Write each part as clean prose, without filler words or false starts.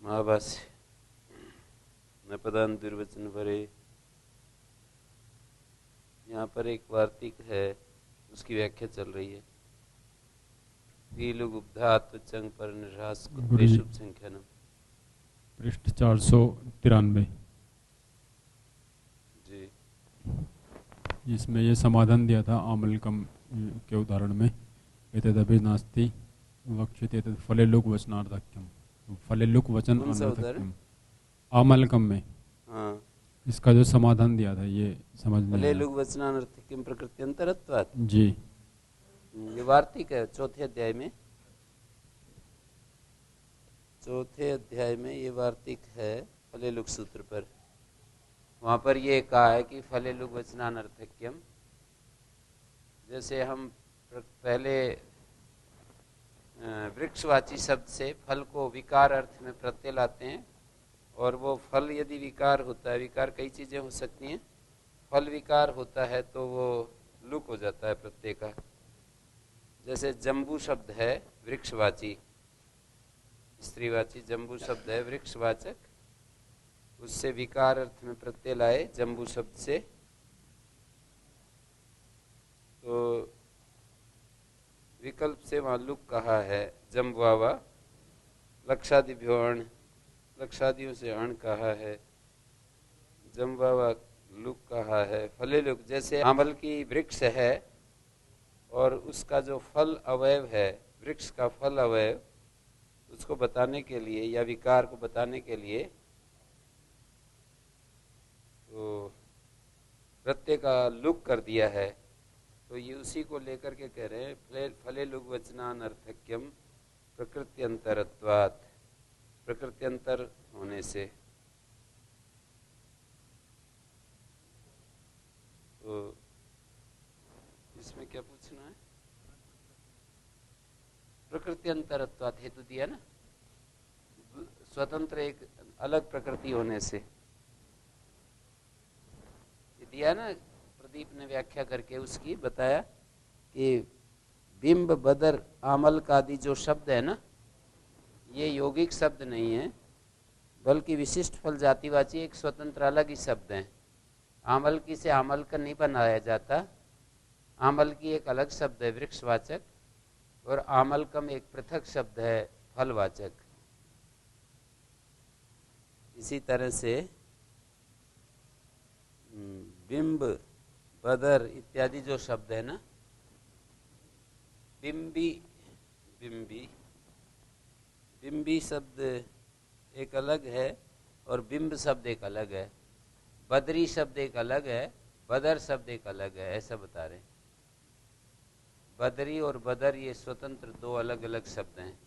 महाभाष्य न पदान दुर्वचन परे। यहाँ पर एक वार्तिक है, उसकी व्याख्या चल रही है। त्रिलुगुब्धात्वचंग पर निराश शुभ संख्यानम, पृष्ठ 493 जी। जिसमें ये समाधान दिया था आमलकम के उदाहरण में, एतदपि नास्ति वक्षित एतद फलेलुक वचनार्थक्यम। फलेलुक वचन अनर्थक्यम आमलकम में, हाँ, इसका जो समाधान दिया था ये समझ नहीं आया। फलेलुक वचनार्थक्यम प्रकृत्यंतरत्वात्, जी। ये वार्तिक है चौथे अध्याय में। चौथे अध्याय में ये वार्तिक है फलेलुक सूत्र पर। वहाँ पर ये कहा है कि फलेलुक वचनानर्थक्यम, जैसे हम पहले वृक्षवाची शब्द से फल को विकार अर्थ में प्रत्यय लाते हैं, और वो फल यदि विकार होता है, विकार कई चीजें हो सकती हैं, फल विकार होता है तो वो लुक हो जाता है प्रत्यय का। जैसे जम्बू शब्द है वृक्षवाची, स्त्रीवाची जम्बू शब्द है वृक्षवाचक, उससे विकार अर्थ में प्रत्यय लाए जम्बू शब्द से, तो विकल्प से वहां लुक कहा है। जम्बुआवा लक्षादिभ्यो अण, लक्षादियों से अण कहा है, जम्बुआवा लुक कहा है। फले लुक, जैसे आमल की वृक्ष है और उसका जो फल अवयव है, वृक्ष का फल अवयव, उसको बताने के लिए या विकार को बताने के लिए तो प्रत्यय का लुक कर दिया है। तो ये उसी को लेकर के कह रहे हैं फले लुक वचनानर्थक्यम प्रकृत्यंतरत्वात्, प्रकृत्यंतर होने से। तो इसमें क्या पूछना है? प्रकृत्यंतरत्वात् हेतु दिया ना, स्वतंत्र एक अलग प्रकृति होने से दिया ना। प्रदीप ने व्याख्या करके उसकी बताया कि बिंब बदर आमल आदि जो शब्द है ना, ये यौगिक शब्द नहीं है, बल्कि विशिष्ट फल जातिवाची एक स्वतंत्र अलग ही शब्द है। आमल की से आमल का नहीं बनाया जाता, आमल की एक अलग शब्द है वृक्षवाचक, और आमलकम एक पृथक शब्द है फलवाचक। इसी तरह से बिंब बदर इत्यादि जो शब्द है ना, बिंबी बिंबी बिंबी शब्द एक अलग है और बिंब शब्द एक अलग है, बदरी शब्द एक अलग है, बदर शब्द एक अलग है, ऐसा बता रहे हैं। बदरी और बदर ये स्वतंत्र दो अलग अलग शब्द हैं,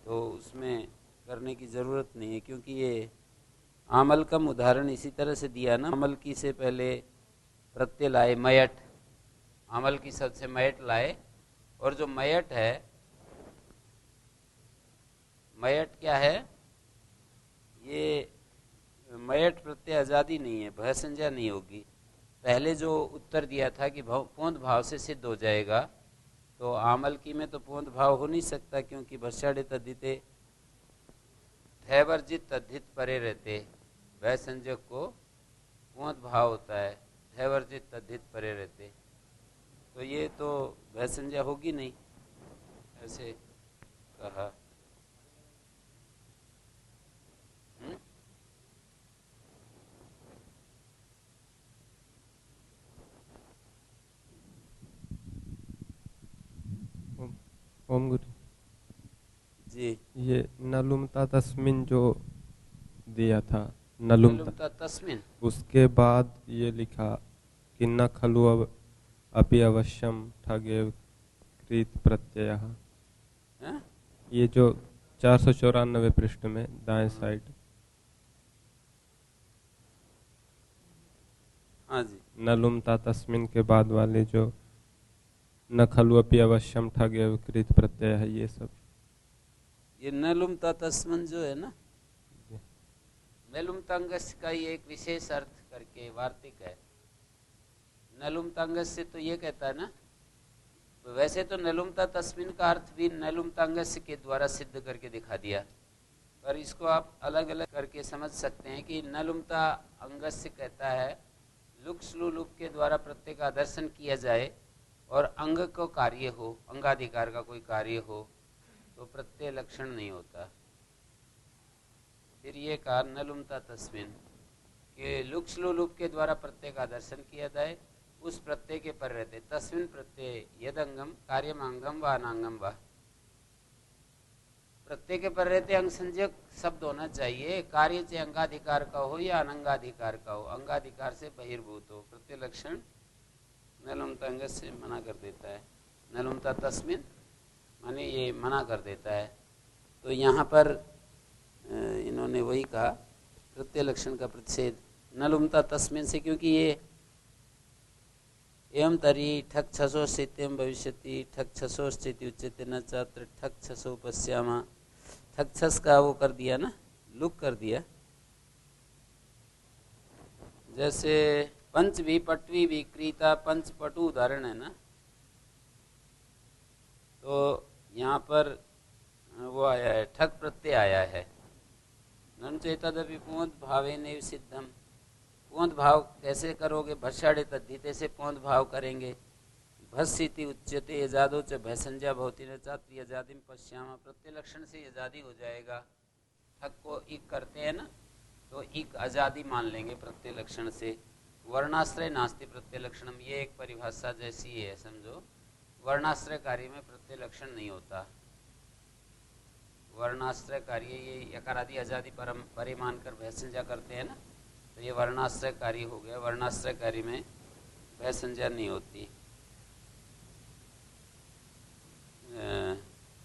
तो उसमें करने की जरूरत नहीं है, क्योंकि ये आमल का उदाहरण इसी तरह से दिया ना। आमल की से पहले प्रत्यय लाए मयट, आमल की शब्द से मयट लाए, और जो मयट है, मयट क्या है? ये मयट प्रत्यय आजादी नहीं है, भय संज्ञा नहीं होगी। पहले जो उत्तर दिया था कि पोंद भाव से सिद्ध हो जाएगा, तो आमल की में तो पोंद भाव हो नहीं सकता, क्योंकि भस्याड़े तद्धिते धैवर्जित तद्धित परे रहते, भय संज्ञक को पोंद भाव होता है, धैवर्जित तद्धित परे रहते, तो ये तो भय संज्ञा होगी नहीं, ऐसे कहा। ओम गुरु जी, ये नलुमता तस्मिन जो दिया था, नलुमता तस्मिन, उसके बाद ये लिखा कि न खलु अपि अवश्यम ठगेव कृत प्रत्यय। ये जो 494 पृष्ठ में दाएं साइड, हाँ जी, नलुमता तस्मिन के बाद वाले जो न खलु अपि अवश्यम ठगेव कृत प्रत्यय है, ये सब ये नलुमता तस्मिन जो है ना, नलुमतांगस का ये एक विशेष अर्थ करके वार्तिक है। नलुमतांगस से तो ये कहता है ना, वैसे तो नलुमता तस्मिन का अर्थ भी नलुमतांगस के द्वारा सिद्ध करके दिखा दिया, पर इसको आप अलग अलग करके समझ सकते हैं कि न लुमता अंगस्य कहता है लुक स्लू लुप के द्वारा प्रत्यय का दर्शन किया जाए और अंग को कार्य हो, अंगाधिकार का कोई कार्य हो तो प्रत्यय लक्षण नहीं होता। फिर ये कहा न लुमता तस्मिन कि लुक स्लू लुप के द्वारा प्रत्यय का दर्शन किया जाए उस प्रत्यय के पर रहते तस्मिन प्रत्यय यदंगम कार्यमांगम व अनांगम व, प्रत्यय के पर रहते अंग संज्ञक शब्द होना चाहिए, कार्य से अंगाधिकार का हो या अनंगाधिकार का हो, अंगाधिकार से बहिर्भूत हो। प्रत्यय लक्षण न लुमता अंग से मना कर देता है, न लुमता तस्मिन माने ये मना कर देता है। तो यहाँ पर इन्होंने वही कहा प्रत्यय लक्षण का प्रतिषेध न लुमता तस्मिन से, क्योंकि ये एवं तरी ठक छसो स्थित्यम भविष्यति ठक छसो स्थिति उच्यते न चात्र ठक छसो पश्यामा, ठक छस का वो कर दिया ना, लुक कर दिया। जैसे पंच भी पटवी भी क्रीता पंच पटु उदाहरण है ना, तो यहाँ पर वो आया है ठक प्रत्यय आया है। नन चेतदपि पोंत भावे नैव सिद्धम, पोंत भाव कैसे करोगे, भषाड़े तद्धिते से पोंत भाव करेंगे। भस्सिति उच्यते यजादो च भयसंज्ञा भवति न चात्र यजादिम पश्यामा, प्रत्यय लक्षण से यजादि हो जाएगा। ठक को इक करते हैं ना तो इक आजादी मान लेंगे प्रत्यय लक्षण से। वर्णाश्रय नास्ति प्रत्यय लक्षणम, ये एक परिभाषा जैसी है समझो। वर्णाश्रय कार्य में प्रत्यय लक्षण नहीं होता। वर्णाश्रय कार्य ये यकारादि आजादी परम परिमान कर भय संज्ञा करते हैं ना, तो ये वर्णाश्रय कार्य हो गया। वर्णाश्रय कार्य में भय संज्ञा नहीं होती।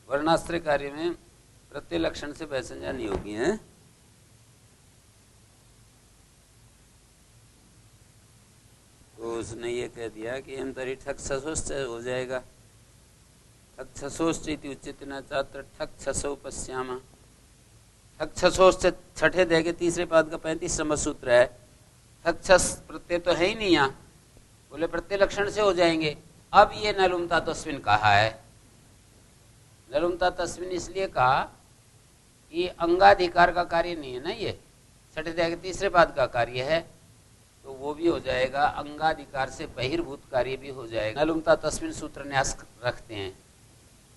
वर्णाश्रय कार्य में प्रत्यय लक्षण से भय संज्ञा नहीं होगी है। तो उसने ये कह दिया कि हम तरी ठक ससोश्च हो जाएगा, ठक छसोश्च इति उच्यते न चात्र ठक छसो पश्यामा। ठक छसोश्च छठे अध्याय के तीसरे पाद का 35 नंबर सूत्र है। ठक छस प्रत्यय तो है ही नहीं यहाँ, बोले प्रत्यय लक्षण से हो जाएंगे। अब ये न लुमता तस्मिन कहा है, न लुमता तस्मिन इसलिए कहा कि अंगाधिकार का कार्य नहीं है ना, ये छठे अध्याय के तीसरे पाद का कार्य है, तो वो भी हो जाएगा। अंगाधिकार से बहिर्भूत कार्य भी हो जाएगा। न लुमता तस्मिन सूत्र न्यास रखते हैं,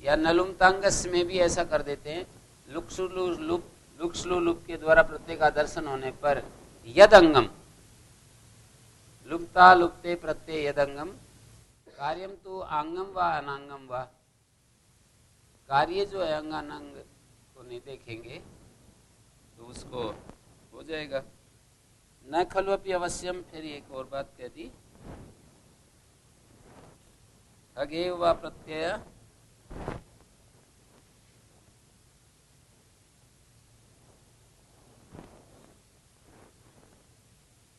या न लुमतांगस में भी ऐसा कर देते हैं। लुक्सलु लुप के द्वारा प्रत्यय का दर्शन होने पर यदंगम, लुप्ता लुप्ते प्रत्यय यदंगम, कार्यम तो आंगम व अनांगम व, कार्य जो है अंग अनांग को नहीं देखेंगे तो उसको हो जाएगा। न खलु अपि अवश्यम, फिर एक और बात कह दी, ठगेव व प्रत्यय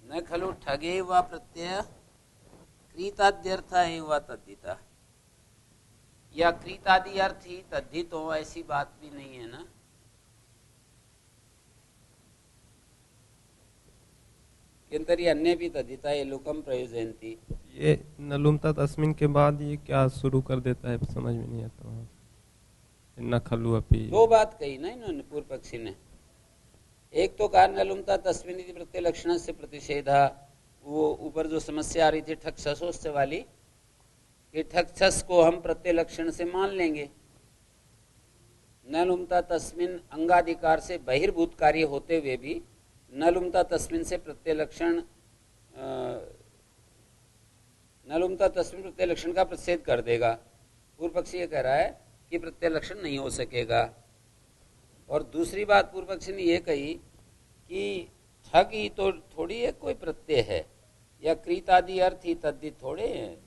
न खलु ठगेव व प्रत्यय क्रीताद्यर्थ एव तद्धिता, या क्रीतादि अर्थ ही तद्धित हो, ऐसी बात भी नहीं है ना। किंतरी अन्य भी तद्धिता ये लोकम प्रयोजयंती। ये न लुमता तस्मिन के बाद ये क्या शुरू कर देता है, समझ में नहीं आता वहाँ। न खलु अपि, दो बात कही ना इन्होंने पूर्व पक्षी ने। एक तो कहा न लुमता तस्मिन इति प्रत्यय लक्षण से प्रतिषेधा, वो ऊपर जो समस्या आ रही थी ठक छसोश्च वाली, कि ठक छस को हम प्रत्यय लक्षण से मान लेंगे। न लुमता तस्मिन अंगाधिकार से बहिर्भूत कार्य होते हुए भी न लुमता तस्मिन से प्रत्यय लक्षण, न लुमता तस्मिन प्रत्यय लक्षण का प्रतिषेध कर देगा। पूर्व पक्षी ये कह रहा है कि प्रत्यय लक्षण नहीं हो सकेगा। और दूसरी बात पूर्व पक्षी ने ये कही कि ठग ही तो थोड़ी है कोई प्रत्यय है, या कृत आदि अर्थ ही तद्धित थोड़े हैं,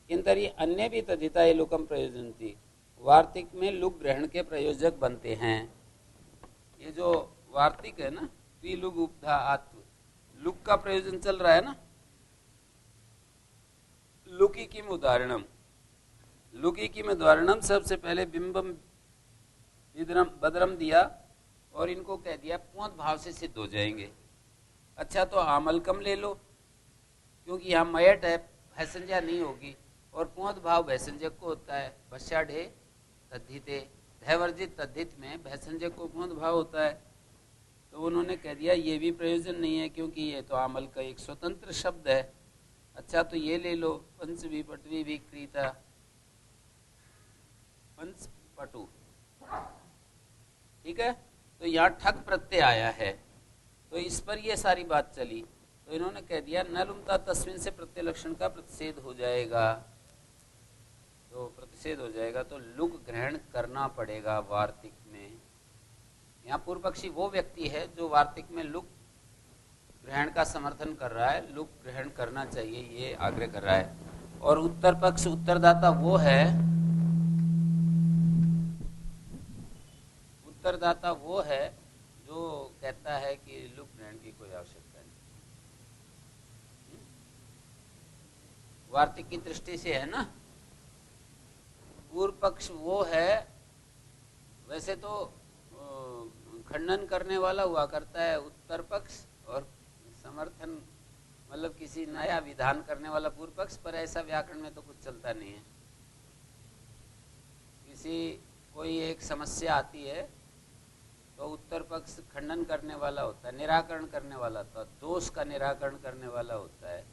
किंतरी अन्य भी तद्धिता ये लोकम प्रयोजन थी, वार्तिक में लुक ग्रहण के प्रयोजक बनते हैं। ये जो वार्तिक है ना, लुग उपधा आत्व, लुक का प्रयोजन चल रहा है ना। लुकी किम उदाहरणम, लुकी किम उदाहरणम, सबसे पहले बिंबम बदरम दिया और इनको कह दिया पोंत भाव से सिद्ध हो जाएंगे। अच्छा तो आमलकम ले लो, क्योंकि यहाँ मयट है, भयसंज्ञा नहीं होगी, और पोंत भाव भयसंज्ञक को होता है। भस्याढ़े तद्धिते, धैवर्जित तद्धित में भयसंज्ञक को पोंत भाव होता है। तो उन्होंने कह दिया ये भी प्रयोजन नहीं है, क्योंकि ये तो आमल का एक स्वतंत्र शब्द है। अच्छा तो ये ले लो, पंच विपटवी विक्रीता, पंच पटु, ठीक है। तो यहाँ ठक प्रत्यय आया है, तो इस पर ये सारी बात चली। तो इन्होंने कह दिया न लुमता तस्मिन से प्रत्यय लक्षण का प्रतिषेध हो जाएगा, तो प्रतिषेध हो जाएगा तो लुक ग्रहण करना पड़ेगा वार्तिक में। यहाँ पूर्व पक्षी वो व्यक्ति है जो वार्तिक में लुक ग्रहण का समर्थन कर रहा है, लुक ग्रहण करना चाहिए ये आग्रह कर रहा है। और उत्तर पक्ष उत्तरदाता वो है, उत्तरदाता वो है जो कहता है कि लुक ग्रहण की कोई आवश्यकता नहीं। वार्तिक की दृष्टि से है ना। पूर्व पक्ष वो है, वैसे तो खंडन करने वाला हुआ करता है उत्तर पक्ष, और समर्थन मतलब किसी नया विधान करने वाला पूर्व पक्ष, पर ऐसा व्याकरण में तो कुछ चलता नहीं है। किसी कोई एक समस्या आती है तो उत्तर पक्ष खंडन करने वाला होता है, निराकरण करने वाला होता है, दोष का निराकरण करने वाला होता है।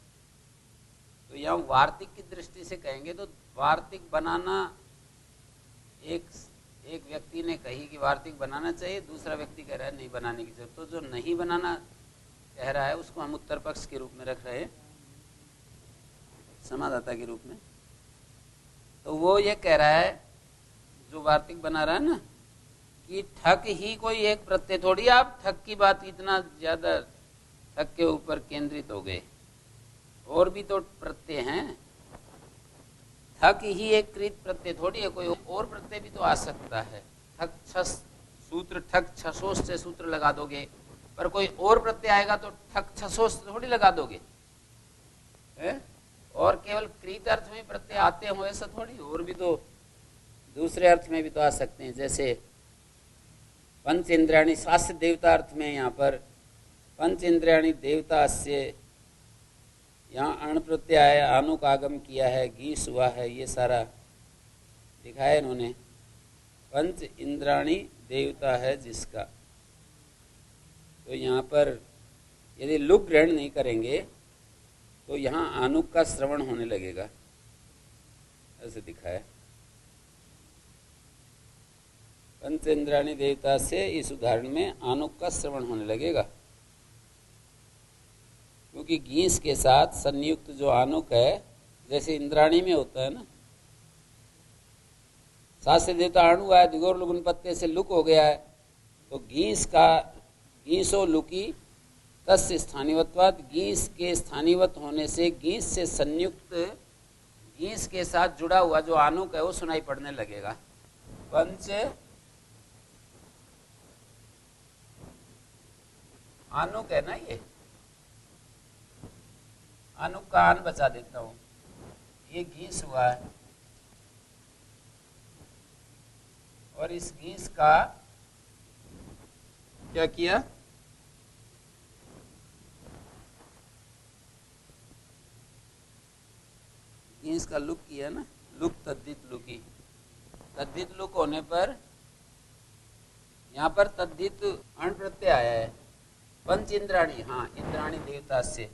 तो यहाँ वार्तिक की दृष्टि से कहेंगे तो वार्तिक बनाना, एक व्यक्ति ने कही कि वार्तिक बनाना चाहिए, दूसरा व्यक्ति कह रहा है नहीं बनाने की जरूरत। तो जो नहीं बनाना कह रहा है उसको हम उत्तर पक्ष के रूप में रख रहे हैं, समादाता के रूप में। तो वो ये कह रहा है जो वार्तिक बना रहा है ना, कि ठक ही कोई एक प्रत्यय थोड़ी, आप ठक की बात इतना ज्यादा ठक के ऊपर केंद्रित हो गए, और भी तो प्रत्यय हैं। ठक ही एक कृत प्रत्यय थोड़ी है, कोई और प्रत्यय भी तो आ सकता है। ठक छस सूत्र, ठक छसोस से सूत्र लगा दोगे, पर कोई और प्रत्यय आएगा तो ठक छसोस थोड़ी लगा दोगे है? और केवल कृत अर्थ में प्रत्यय आते हो ऐसा थोड़ी, और भी तो दूसरे अर्थ में भी तो आ सकते हैं। जैसे पंच इंद्रियाणि शास्त्र देवता अर्थ में, यहाँ पर पंच इंद्रियाणि देवता से, यहाँ अण प्रत्यय आया, आनुक आगम किया है, गीस हुआ है, ये सारा दिखाया इन्होंने। पंच इंद्राणी देवता है जिसका, तो यहाँ पर यदि लुक ग्रहण नहीं करेंगे तो यहाँ आनुक का श्रवण होने लगेगा, ऐसे दिखाया। पंच इंद्राणी देवता से इस उदाहरण में आनुक का श्रवण होने लगेगा, क्योंकि गीस के साथ संयुक्त जो आनुक है, जैसे इंद्राणी में होता है ना, सात से देवता अणु आया, दिगोर लुगुन पत्ते से लुक हो गया है, तो गीस का गीसो लुकी तस्य स्थानीवत्वात्, गीस के स्थानीवत होने से गीस से संयुक्त, गीस के साथ जुड़ा हुआ जो आनुक है वो सुनाई पड़ने लगेगा। पंच आनुक है ना, ये आनुक का आन बचा देता हूं, ये गीस हुआ है, और इस गीस का क्या किया, गीस का लुक किया ना, लुक तद्दित लुकी। तद्दित लुक होने पर यहाँ पर तद्दित अण प्रत्यय आया है, पंच इंद्राणी, हाँ इंद्राणी देवता से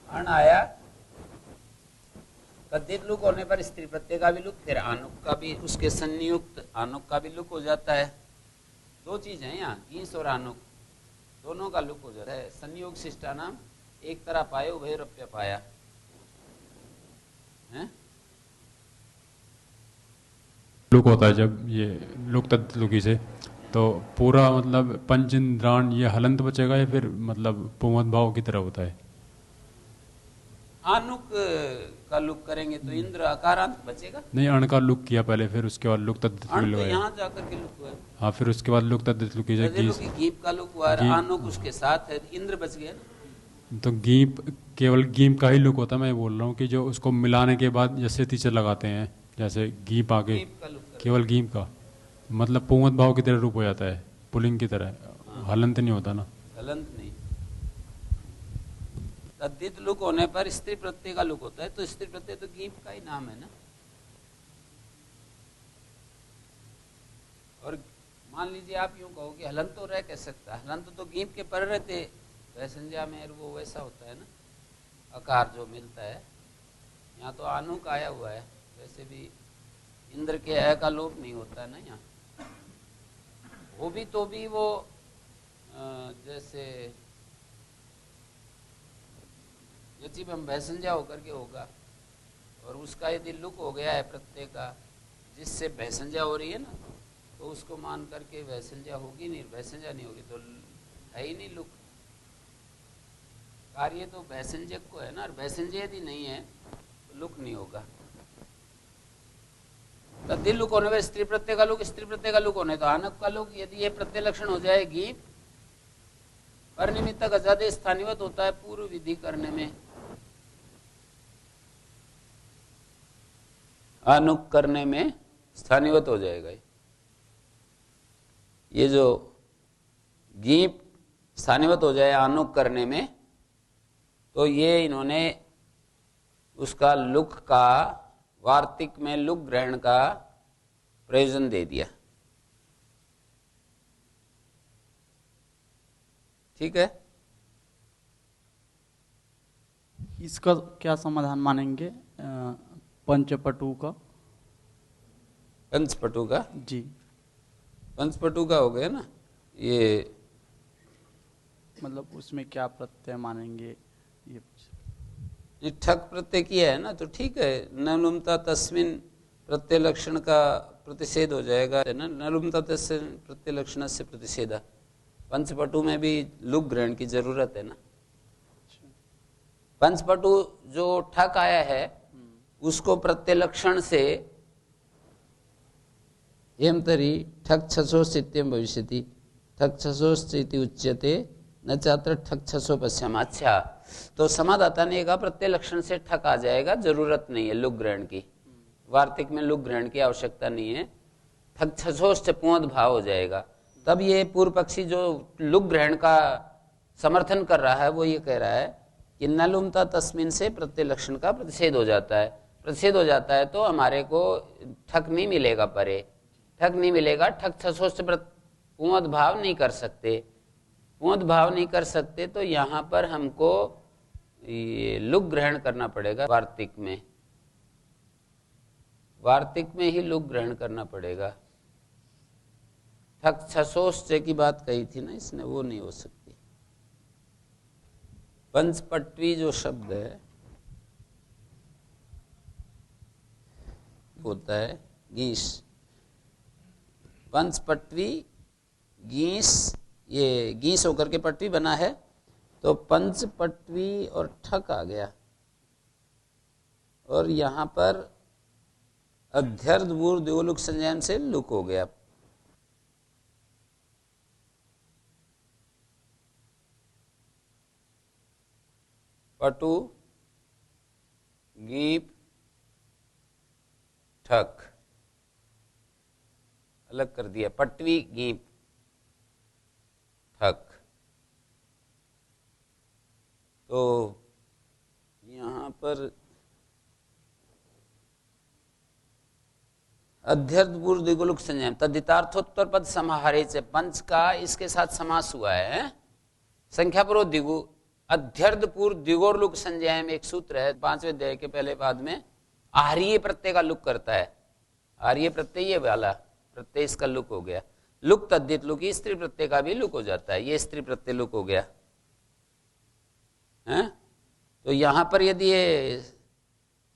अण आया, तद्दित लुक होने पर स्त्री प्रत्यय का भी लुक, फिर आनुक का भी, उसके संयुक्त आनुक का भी लुक हो जाता है। दो चीज है यहाँ, गीस और आनुक, दोनों का लुक हो जाता है। संयोग शिष्टा नाम एक तरह पाए, उभयरप्य पाया है? लुक होता है जब ये लुक तद्दित लुकी से, तो पूरा मतलब पंच इंद्राण ये हलंत बचेगा या फिर मतलब पुमद भाव की तरह होता है? आनुक का लुक करेंगे तो इंद्र अकारांत बचेगा। नहीं, अण का लुक किया पहले, फिर उसके बाद लुक तद्दित लुक लगाया। यहाँ जाकर के लुक हुआ, हाँ फिर उसके बाद लुक तद्दित लुकी गीप का लुक हुआ, आनुक उसके साथ है, इंद्र बच गया ना। तो गीप केवल गीप का ही लुक होता है। मैं बोल रहा हूँ कि जो उसको मिलाने के बाद जैसे टीचर लगाते हैं, जैसे गीप आगे, केवल गीप का मतलब पुमद भाव की तरह रूप हो जाता है, पुलिंग की तरह, हलंत नहीं होता ना। हलंत नहीं, तद्दित लुक होने पर स्त्री प्रत्यय का लुक होता है, तो स्त्री प्रत्यय तो गीप का ही नाम है ना। और मान लीजिए आप यूं कहो कि हलंत तो रह कह सकता है, हलंत तो गीप के पर रहते, वैसंज्ञा में वो वैसा होता है ना, आकार जो मिलता है। यहाँ तो आनुक आया हुआ है, वैसे भी इंद्र के अ का लोप नहीं होता है ना यहाँ, वो भी तो भी वो जैसे यचिबम भैसंज्ञा होकर के होगा, और उसका यदि लुक हो गया है प्रत्यय का जिससे भैसंज्ञा हो रही है ना, तो उसको मान करके भैसंज्ञा होगी नहीं, भैसंज्ञा नहीं होगी तो है ही नहीं लुक। कार्य तो भैसंज्ञक को है ना, और भैसंज्ञा यदि नहीं है तो लुक नहीं होगा। तो दिल लुक होने में स्त्री प्रत्यय का लुक, स्त्री प्रत्यय का लुक होने तो आनक का लुक, यदि ये प्रत्यय लक्षण हो जाएगी पर निमित्त गजादे स्थानीवत होता है पूर्व विधि करने में, अनुक करने में स्थानीवत हो जाएगा। ये जो गीप स्थानीवत हो जाए अनुक करने में, तो ये इन्होंने उसका लुक का वार्तिक में लुक ग्रहण का प्रयोजन दे दिया। ठीक है, इसका क्या समाधान मानेंगे पंचपटु का? पंचपटु का जी, पंचपटु का हो गया ना, ये मतलब उसमें क्या प्रत्यय मानेंगे ये ठक प्रत्यय किया है ना, तो ठीक है, नलुमता तस्मिन प्रत्यय लक्षण का प्रतिषेध हो जाएगा है ना, नलुमता तस्मिन प्रत्यय लक्षण से प्रतिषेध। पंचपटु में भी लुक ग्रहण की जरूरत है ना। पंचपटु जो ठक आया है उसको प्रत्यय लक्षण से हेमतरी ठक छसो स्थित्यम भविष्यति, ठक छसो स्थिति उच्यते न चात्र ठक छसो पश्याम। अच्छा, तो समादाता ने कहा प्रत्यय लक्षण से ठक आ जाएगा, जरूरत नहीं है लुक ग्रहण की, वार्तिक में लुक ग्रहण की आवश्यकता नहीं है, ठक छसोष्ट पूर्ण भाव हो जाएगा। तब ये पूर्व पक्षी जो लुक ग्रहण का समर्थन कर रहा है वो ये कह रहा है कि न लुमता तस्मिन से प्रत्यय लक्षण का प्रतिषेध हो जाता है, प्रतिषेध हो जाता है तो हमारे को ठक नहीं मिलेगा, परे ठक नहीं मिलेगा, ठक छसोष्ट पूर्ण भाव नहीं कर सकते, पूर्ण भाव नहीं कर सकते, तो यहाँ पर हमको ये लुक ग्रहण करना पड़ेगा वार्तिक में, वार्तिक में ही लुक ग्रहण करना पड़ेगा। ठक छसोष्ट की बात कही थी ना इसने, वो नहीं हो सकती। पंचपट्वी जो शब्द है होता है गीस, पंचपट्वी गीस, ये गीस होकर के पट्टी बना है, तो पंचपट्वी और ठक आ गया, और यहां पर अध्यर्थ बूर्ध दिवलुक संज्ञान से लुक हो गया। पटु गीप ठक अलग कर दिया, पटवी गीप ठक। तो यहाँ पर अध्यर्थ पूर्व दिगुलुक संज्ञा तद्धितार्थोत्तर पद समाहारे से पंच का इसके साथ समास हुआ है, संख्या पूर्व दिगु अध्यर्थ पूर्व दिगोर्लुक संज्ञा में एक सूत्र है 5वें अध्याय के पहले पाद में, आर्य प्रत्यय का लुक करता है, आर्य प्रत्यय वाला प्रत्यय इसका लुक हो गया, लुक तद्धित लुक, स्त्री प्रत्यय का भी लुक हो जाता है, ये स्त्री प्रत्यय लुक हो गया है। तो यहां पर यदि ये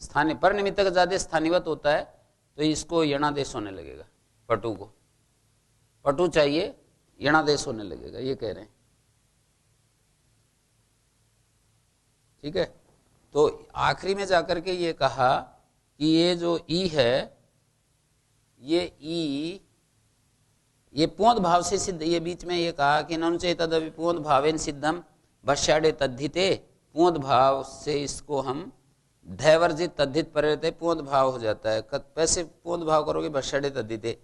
स्थानीय पर निमित्त का ज्यादा स्थानीवत होता है तो इसको यणादेश होने लगेगा, पटु को पटु चाहिए, यणादेश होने लगेगा, ये कह रहे हैं। ठीक है, तो आखिरी में जाकर के ये कहा कि ये जो ई है, ये ई ये पूर्ण भाव से सिद्ध, ये बीच में ये कहा कि ननुचे तदपि पूर्ण भावेन सिद्धम भष्याड़े तद्धिते, पूर्ण भाव से इसको हम धैवर्जित तद्धित पर रहते पूर्ण भाव हो जाता है। कैसे पूर्ण भाव करोगे? भष्याड़े तद्धिते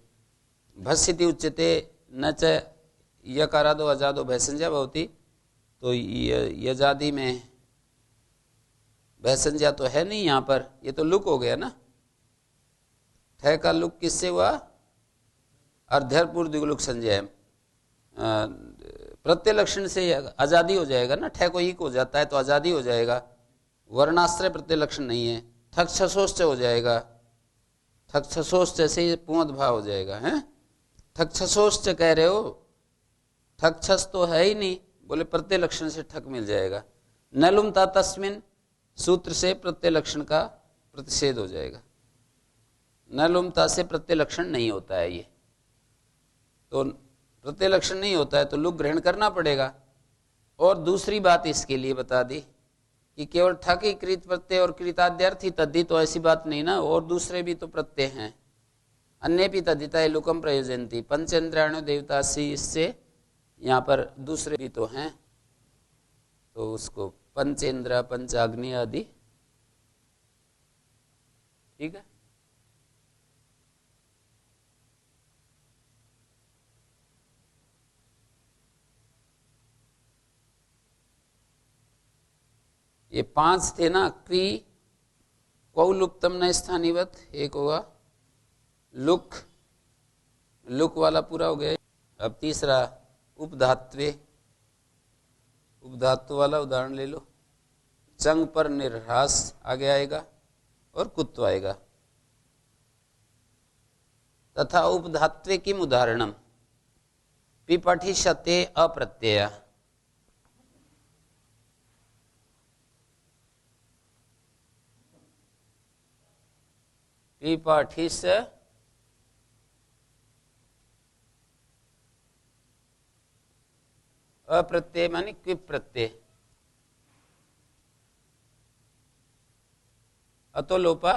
भस्सिति उच्यते न च यकारादो अजादो भैसंज्ञा भवति, तो यजादि में भैसंज्ञा तो है नहीं यहाँ पर, ये तो लुक हो गया ना। ठय का लुक किससे हुआ? अर्ध्यपूर्व दिगलुक संज्ञा प्रत्यय लक्षण से आजादी हो जाएगा ना, ठे को ईक हो जाता है तो आजादी हो जाएगा, वर्णाश्रय प्रत्यय लक्षण नहीं है। ठक छसोश्च हो जाएगा, ठक छसोश्च से ही पुमद भाव हो जाएगा है। ठक छसोश्च कह रहे हो, ठक छस तो है ही नहीं, बोले प्रत्यय लक्षण से ठक मिल जाएगा। नलुमता तस्मिन सूत्र से प्रत्यय लक्षण का प्रतिषेध हो जाएगा। नलुमता से प्रत्यय लक्षण नहीं होता है, ये तो प्रत्यय लक्षण नहीं होता है तो लुक ग्रहण करना पड़ेगा। और दूसरी बात इसके लिए बता दी कि केवल ठक ही कृत प्रत्यय और कृताद्यर्थी तद्धि, तो ऐसी बात नहीं ना, और दूसरे भी तो प्रत्यय हैं। अन्य भी तद्धिता लुकम प्रयोजनती पंचेन्द्रियाणु देवतासी, इससे यहाँ पर दूसरे भी तो हैं, तो उसको पंचेन्द्र पंचाग्नि आदि, ठीक है। ये 5 थे ना, क्री कौलुप्तम न स्थानीवत एक होगा, लुक, लुक वाला पूरा हो गया। अब तीसरा उपधात्वे, उपधात्व वाला उदाहरण ले लो। चंग पर निर्हास आगे आएगा और कुत्व आएगा। तथा उपधात्वे किम उदाहरणम पिपठिष्यते अप्रत्यय, पिपठिष अप्रत्यय मानी क्विप प्रत्यय, अतो लोपा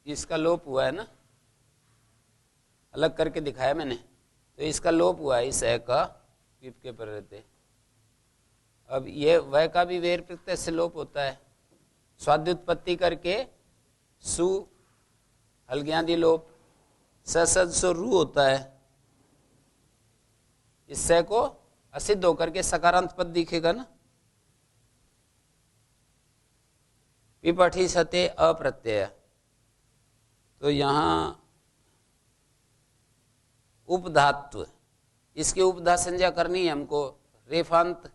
इसका लोप हुआ है ना, अलग करके दिखाया मैंने, तो इसका लोप हुआ है, इस ए का क्विप के पर रहते। अब ये वह का भी वेर प्रत्यय से लोप होता है, स्वाद्युत्पत्ति करके सु हल्ग्यादि लोप, ससद सो रू होता है, इससे को असिद्ध होकर के सकारांत पद दिखेगा ना। पिपठी सते अप्रत्यय, तो यहां उपधात्व, इसकी उपधा संज्ञा करनी है हमको। रेफांत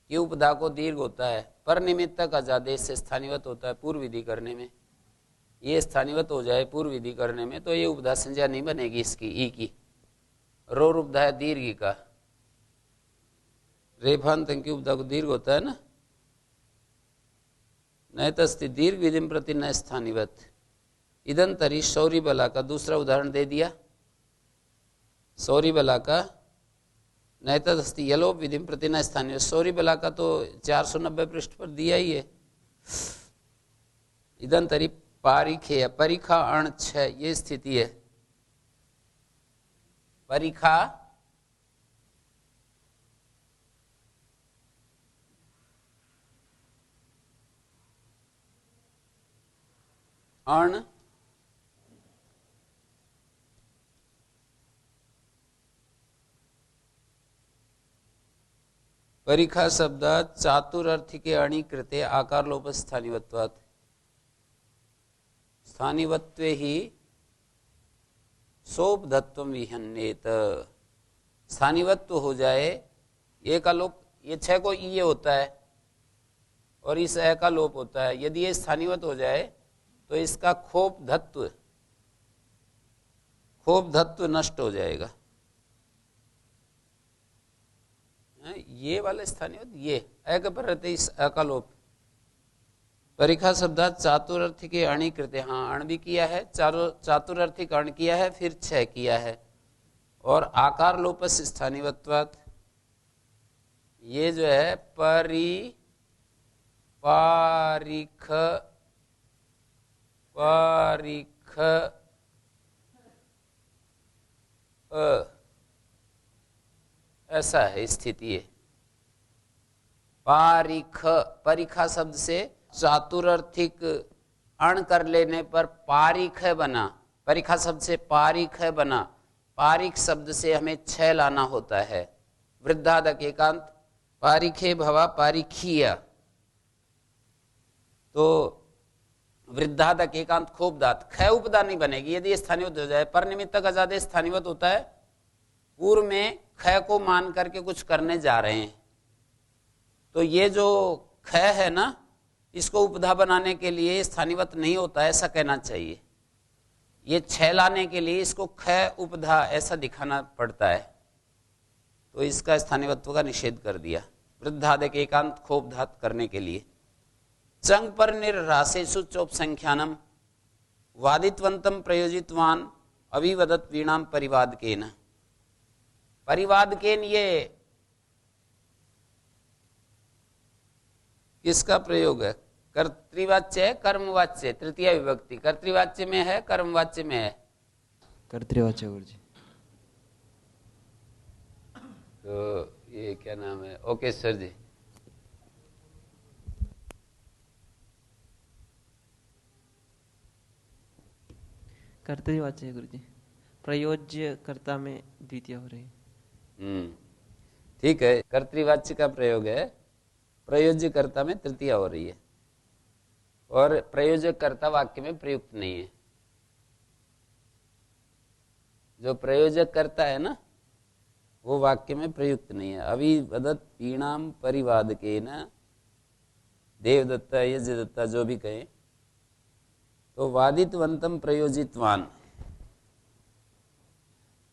की उपधा को दीर्घ होता है, पर निमित्तक अजादेश से स्थानीवत होता है पूर्व विधि करने में। ये स्थानीवत हो जाए पूर्व विधि करने में तो ये उपधा संज्ञा नहीं बनेगी इसकी, ई की। रोर उपधा है दीर्घ का, रेफांत की उपधा को दीर्घ होता है ना। नैतस्ति दीर्घ विधि प्रति न स्थानीवत, इदं तरी शौरी बला का दूसरा उदाहरण दे दिया। शौरी बला का नैतस्ति यलोप विधि प्रति न स्थानीवत, शौरी बला का तो 490 पृष्ठ पर दिया ही है। इदं तरी पारिखे, परीखा अण 6 ये स्थिति है। परीखा अण परीखा शब्द चातुर्थी के अणि कृते आकार लोप स्थानीवत्वात्, स्थानीवत्वे ही सोपधत्व विहन्नेत, स्थानीवत्व हो जाए, ये का लोप, ये 6 को ये होता है और इस ए का लोप होता है। यदि ये स्थानीवत हो जाए तो इसका खोप धत्व नष्ट हो जाएगा। ये वाले स्थानीय ये ए के पर रहते इस ए का लोप। परीक्षा शब्दात चातुर्थी के अणि कृते, हाँ अण भी किया है, चातुर्थिक अण किया है, फिर 6 किया है, और आकार लोपस स्थानीवत्वात्, ये जो है पारिख ऐसा है स्थिति है। परीखा शब्द से चातुर्थिक अण कर लेने पर पारिख बना, परीखा शब्द से पारिख बना, पारिख शब्द से हमें 6 लाना होता है। वृद्धादक एकांत पारिखे भवा पारिखीय, तो वृद्धादक एकांत खोप दात, ख उपदा नहीं बनेगी यदि स्थानीवत हो जाए। पर निमित्तक अजादे स्थानीवत होता है, पूर्व में ख को मान करके कुछ करने जा रहे हैं, तो ये जो ख है ना, इसको उपधा बनाने के लिए स्थानीवत नहीं होता, ऐसा कहना चाहिए। ये छ लाने के लिए इसको ख उपधा ऐसा दिखाना पड़ता है, तो इसका स्थानीवत्व का निषेध कर दिया वृद्धादक एकांत खोपधात करने के लिए। चंग पर निर्रासेषु चोप संख्यानम वादित्वंतम प्रयोजितवान अभिवदत वीणाम परिवादकेन। परिवादकेन ये किसका प्रयोग है? कर्तृवाच्य है, कर्मवाच्य? तृतीय विभक्ति कर्तृवाच्य में है, कर्मवाच्य में है? कर्तृवाच्य गुरुजी। तो ये क्या नाम है? ओके सर जी। कर्तृवाच्य है गुरुजी, प्रयोज्य कर्ता में द्वितीय हो रही है। ठीक है, कर्तृवाच्य का प्रयोग है, प्रयोज्य कर्ता में तृतीय हो रही है, और प्रयोजक कर्ता वाक्य में प्रयुक्त नहीं है। जो प्रयोजक करता है ना, वो वाक्य में प्रयुक्त नहीं है। अभिवदत पीणाम परिवादकेन, देवदत्ता यजदत्ता जो भी कहे, तो वादितवंतम प्रयोजितवान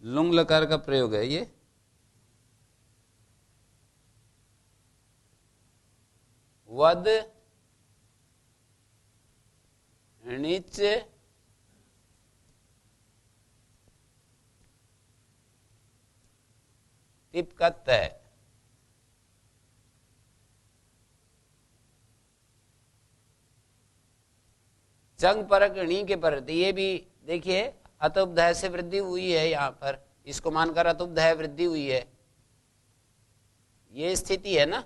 लुंग लकार का प्रयोग है ये। वद णिच टिप का तय। चंग परक णी के परत, ये भी देखिए अतुपधाय से वृद्धि हुई है, यहां पर इसको मानकर अतुपधाय वृद्धि हुई है, ये स्थिति है ना।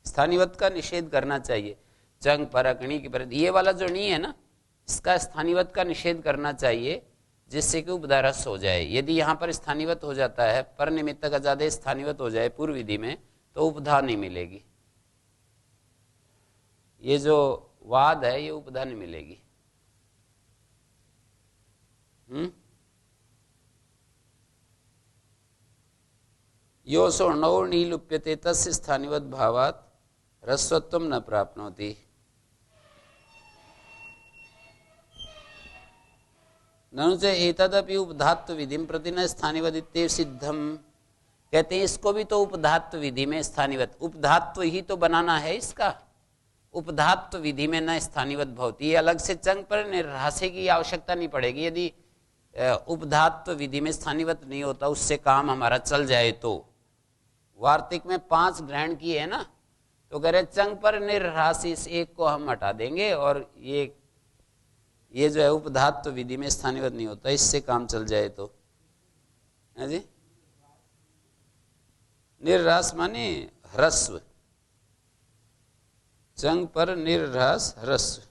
स्थानीवत का निषेध करना चाहिए। चंग परक णी के परत, ये वाला जो णी है ना, इसका स्थानीवत का निषेध करना चाहिए, जिससे कि उपधारस हो जाए। यदि यहाँ पर स्थानीवत हो जाता है, पर निमित्तक अजादे स्थानीवत हो जाए पूर्व विधि में, तो उपधा नहीं मिलेगी। ये जो वाद है, ये उपधा नहीं मिलेगी। यो सोर्णो नीलुप्यते तस्य स्थानीवत भावात रस्वत्वम न प्राप्नोति। ननु च एतदपि उपधात्व विधिम प्रति न स्थानीवदित्य सिद्धम। कहते हैं इसको भी तो उपधात्व विधि में स्थानीवत, उपधात्व ही तो बनाना है इसका, उपधात्व विधि में न स्थानीवत भवति। ये अलग से चंग पर निर्हासे की आवश्यकता नहीं पड़ेगी। यदि उपधात्व विधि में स्थानीवत नहीं होता, उससे काम हमारा चल जाए तो। वार्तिक में 5 ग्रहण किए है ना, तो कह रहे चंग पर निर्हासी, इस एक को हम हटा देंगे, और ये जो है उपधात्व विधि में स्थानीवत नहीं होता, इससे काम चल जाए तो। है जी। निर्रास माने ह्रस्व, चंग पर निर्रास ह्रस्व।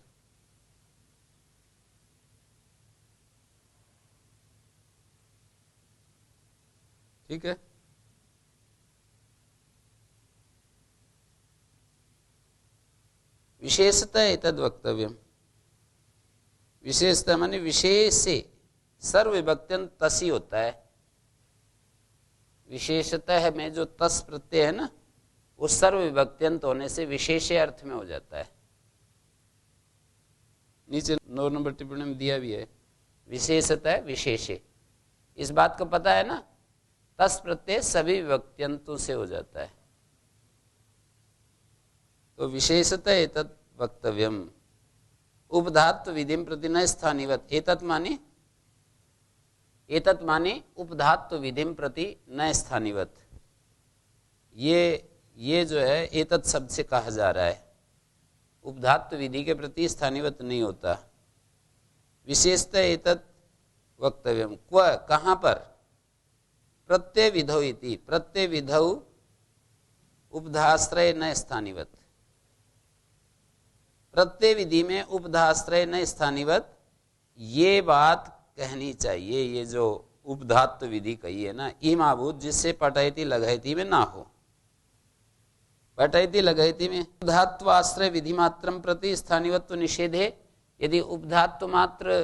ठीक है। विशेषतः एतद् वक्तव्यम, विशेषता माने विशेषे, सर्वविभक्त्यंत तसी होता है। विशेषतः में जो तस प्रत्यय है ना, वो सर्वविभक्त्यंत होने से विशेषे अर्थ में हो जाता है। नीचे 9 नंबर टिप्पणी में दिया भी है, विशेषतः विशेषे। इस बात को पता है ना, तस प्रत्यय सभी विभक्त्यंतों से हो जाता है। तो विशेषतः एतत् वक्तव्यम उपधात्व विधिम प्रति न स्थानीवत। एतत् माने उपधात्व विधिम प्रति न स्थानीवत। ये जो है एतत् शब्द से कहा जा रहा है, उपधात्व विधि के प्रति स्थानीवत नहीं होता। विशेषतः एतत् वक्तव्यम, क्व कहाँ पर? प्रत्यय विधौ इति, प्रत्यय विधौ उपधाश्रय न स्थानीवत। प्रत्यय विधि में उपधाश्रय न स्थानीवत, ये बात कहनी चाहिए। ये जो उपधात्व विधि कही है ना, इमाभूत जिससे पठयति लघयति में ना हो। पठयति लगयति में उपधात्व आश्रय विधि मात्रम प्रति स्थानिवत्व निषेधे, यदि उपधात्व मात्र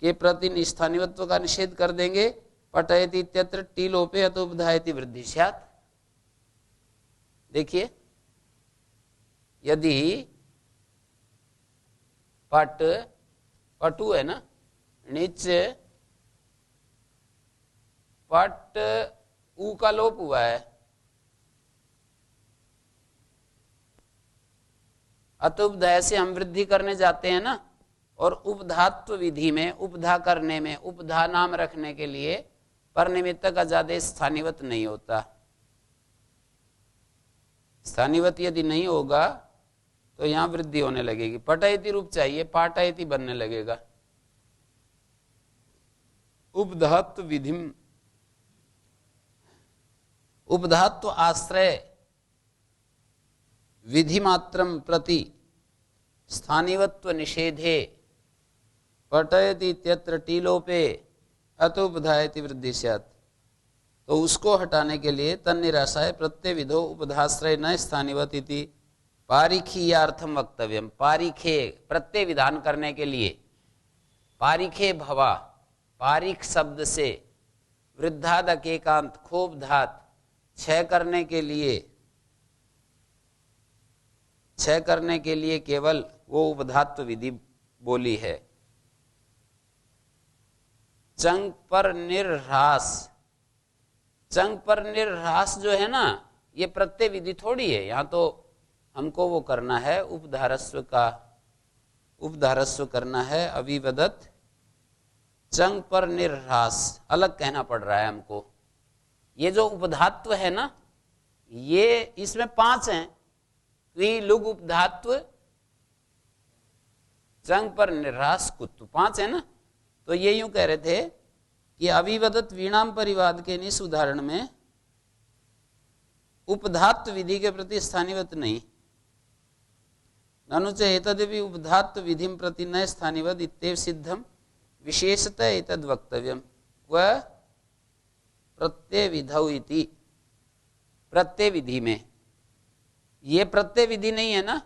के प्रति स्थानिवत्व का निषेध कर देंगे, पठयति इत्यत्र टी लोपे अतो उपधायति वृद्धि स्यात्। देखिए, यदि पट पटु है ना, नीचे पट ऊ का लोप हुआ है, अतुपधाय से हम वृद्धि करने जाते हैं ना, और उपधात्व विधि में उपधा करने में उपधा नाम रखने के लिए पर निमित्तक अजादेश स्थानिवत नहीं होता। स्थानिवत यदि नहीं होगा तो यहां वृद्धि होने लगेगी। पटयति रूप चाहिए, पाटयति बनने लगेगा। उपधात्व विधिम, उपधात्व आश्रय विधि मात्रम प्रति स्थानिवत्व निषेधे पठयति इत्यत्र टीलोपे अतुपधायति वृद्धि स्यात्। तो उसको हटाने के लिए तन्निराशाय प्रत्यय विधो उपधाश्रय न स्थानिवत इति पारिखीयार्थम वक्तव्यम। पारिखे प्रत्यय विधान करने के लिए, पारिखे भवा, पारिख शब्द से वृद्धादक एकांत खूब धात क्षय करने के लिए केवल वो उपधात्व विधि बोली है। चंग पर निर्ह्रास, चंग पर निर्ह्रास जो है ना, ये प्रत्यय विधि थोड़ी है। यहाँ तो हमको वो करना है, उपधारस्व का उपधारस्व करना है। अविवदत चंग पर निर्ह्रास अलग कहना पड़ रहा है हमको। ये जो उपधात्व है ना, ये इसमें 5 हैं। क्वी लुग उपधात्व चंग पर निर्ह्रास कुत्तु 5 है ना। तो ये यूं कह रहे थे कि अविवदत वीणाम परिवाद के निस उदाहरण में उपधात्व विधि के प्रति स्थानिवत नहीं। ननु च एतदपि उपधात्व विधिम प्रति न स्थानिवत इत्येव सिद्धम विशेषतः एतद् वक्तव्यम व प्रत्यय विधौ इति। प्रत्यय विधि में, ये प्रत्यय विधि नहीं है ना,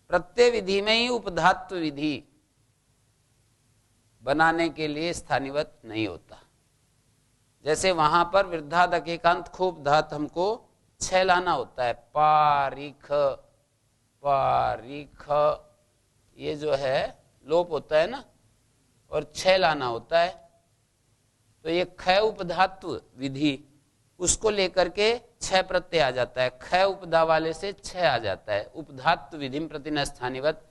प्रत्यय विधि में ही उपधात्व विधि बनाने के लिए स्थानिवत नहीं होता। जैसे वहां पर वृद्धादक एकांत खूब धात हमको 6 लाना होता है। पारिख, पारिख ये जो है लोप होता है ना, और 6 लाना होता है। तो ये ख उपधात्व विधि, उसको लेकर के 6 प्रत्यय आ जाता है। ख उपधा वाले से 6 आ जाता है। उपधात्व विधि प्रति न स्थानिवत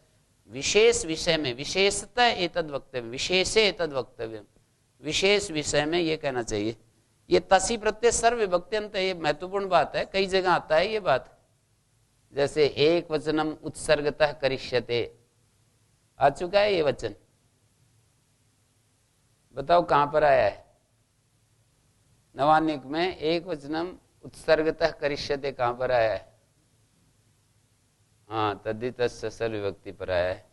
विशेष विषय में, विशेषतः एतद् वक्तव्य, विशेषे एतद् वक्तव्य, विशेष विषय में ये कहना चाहिए। ये तसी प्रत्यय सर्वविभक्त्यंत, ये महत्वपूर्ण बात है, कई जगह आता है ये बात। जैसे एक वचनम उत्सर्गतः करिष्यते आ चुका है ये वचन, बताओ कहां पर आया है? नवानिक में एक वचनम उत्सर्गतः करिष्यते कहां पर आया है? हाँ, तद्धितस्य सर्वविभक्ति पर आया है।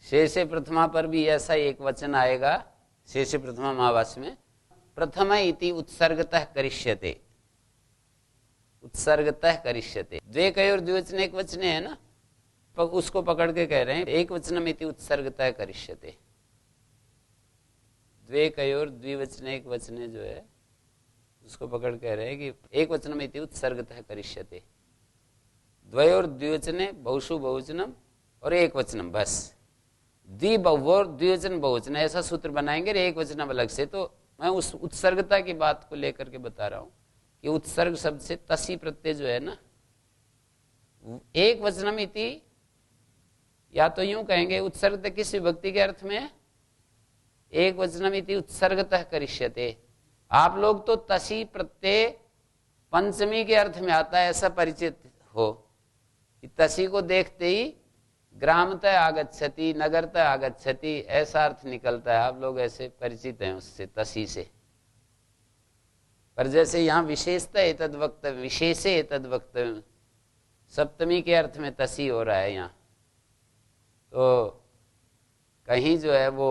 शेषे प्रथमा पर भी ऐसा एक वचन आएगा। शेषे प्रथमा महावास में प्रथम इति उत्सर्गतः करिष्यते, उत्सर्गतः करिष्यते। द्वेकयोर द्विवचने एक वचने है ना, उसको पकड़ के कह रहे हैं एक वचनम इति उत्सर्गतः करिष्यते। द्वेकयोर द्विवचने एक वचने जो है उसको पकड़ कह रहे हैं कि एक वचनम इति उत्सर्गतः करिष्यते। द्वयोर द्विवचने बहुषु बहुवचनम और एक वचनम, बस द्विबहुवोर द्विवचन बहुवचन, ऐसा सूत्र बनाएंगे। एक वचनम अलग से। तो मैं उस उत्सर्गता की बात को लेकर के बता रहा हूं कि उत्सर्ग शब्द से तसी प्रत्यय जो है ना, एक वचनम इति, या तो यूं कहेंगे उत्सर्गता किस विभक्ति के अर्थ में है? एक वचनम इति उत्सर्गतः करिष्यते। आप लोग तो तसी प्रत्यय पंचमी के अर्थ में आता है ऐसा परिचित हो कि तसी को देखते ही ग्रामतः आगच्छति, नगरतः आगच्छति, ऐसा अर्थ निकलता है। आप लोग ऐसे परिचित हैं उससे, तसी से। पर जैसे यहाँ विशेषतः एतद् वक्तव्य, विशेषे एतद् वक्तव्य, सप्तमी के अर्थ में तसी हो रहा है यहाँ। तो कहीं जो है वो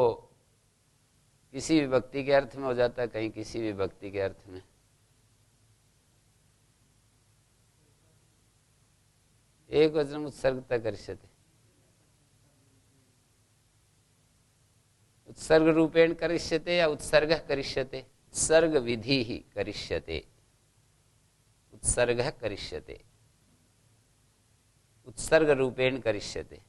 किसी विभक्ति के अर्थ में हो जाता है, कहीं किसी विभक्ति के अर्थ में। एक वचन उत्सर्गता करिष्यते, उत्सर्ग रूपेण करिष्यते या उत्सर्ग करिष्यते? उत्सर्ग विधि ही करिष्यते, उत्सर्ग करिष्यते, उत्सर्ग रूपेण करिष्यते।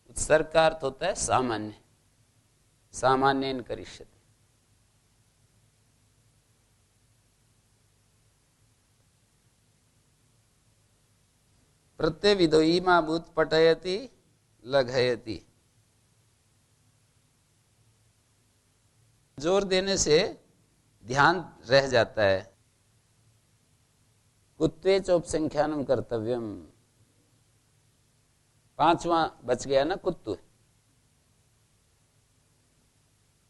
उत्सर्ग का अर्थ होता है सामान्य, सामान्येन करिष्यते। प्रत्यय विधोयीमाभूत पटयति लघयति। जोर देने से ध्यान रह जाता है। कुत्वे चोपसंख्यानम कर्तव्यम, पांचवा बच गया ना कुत्तु।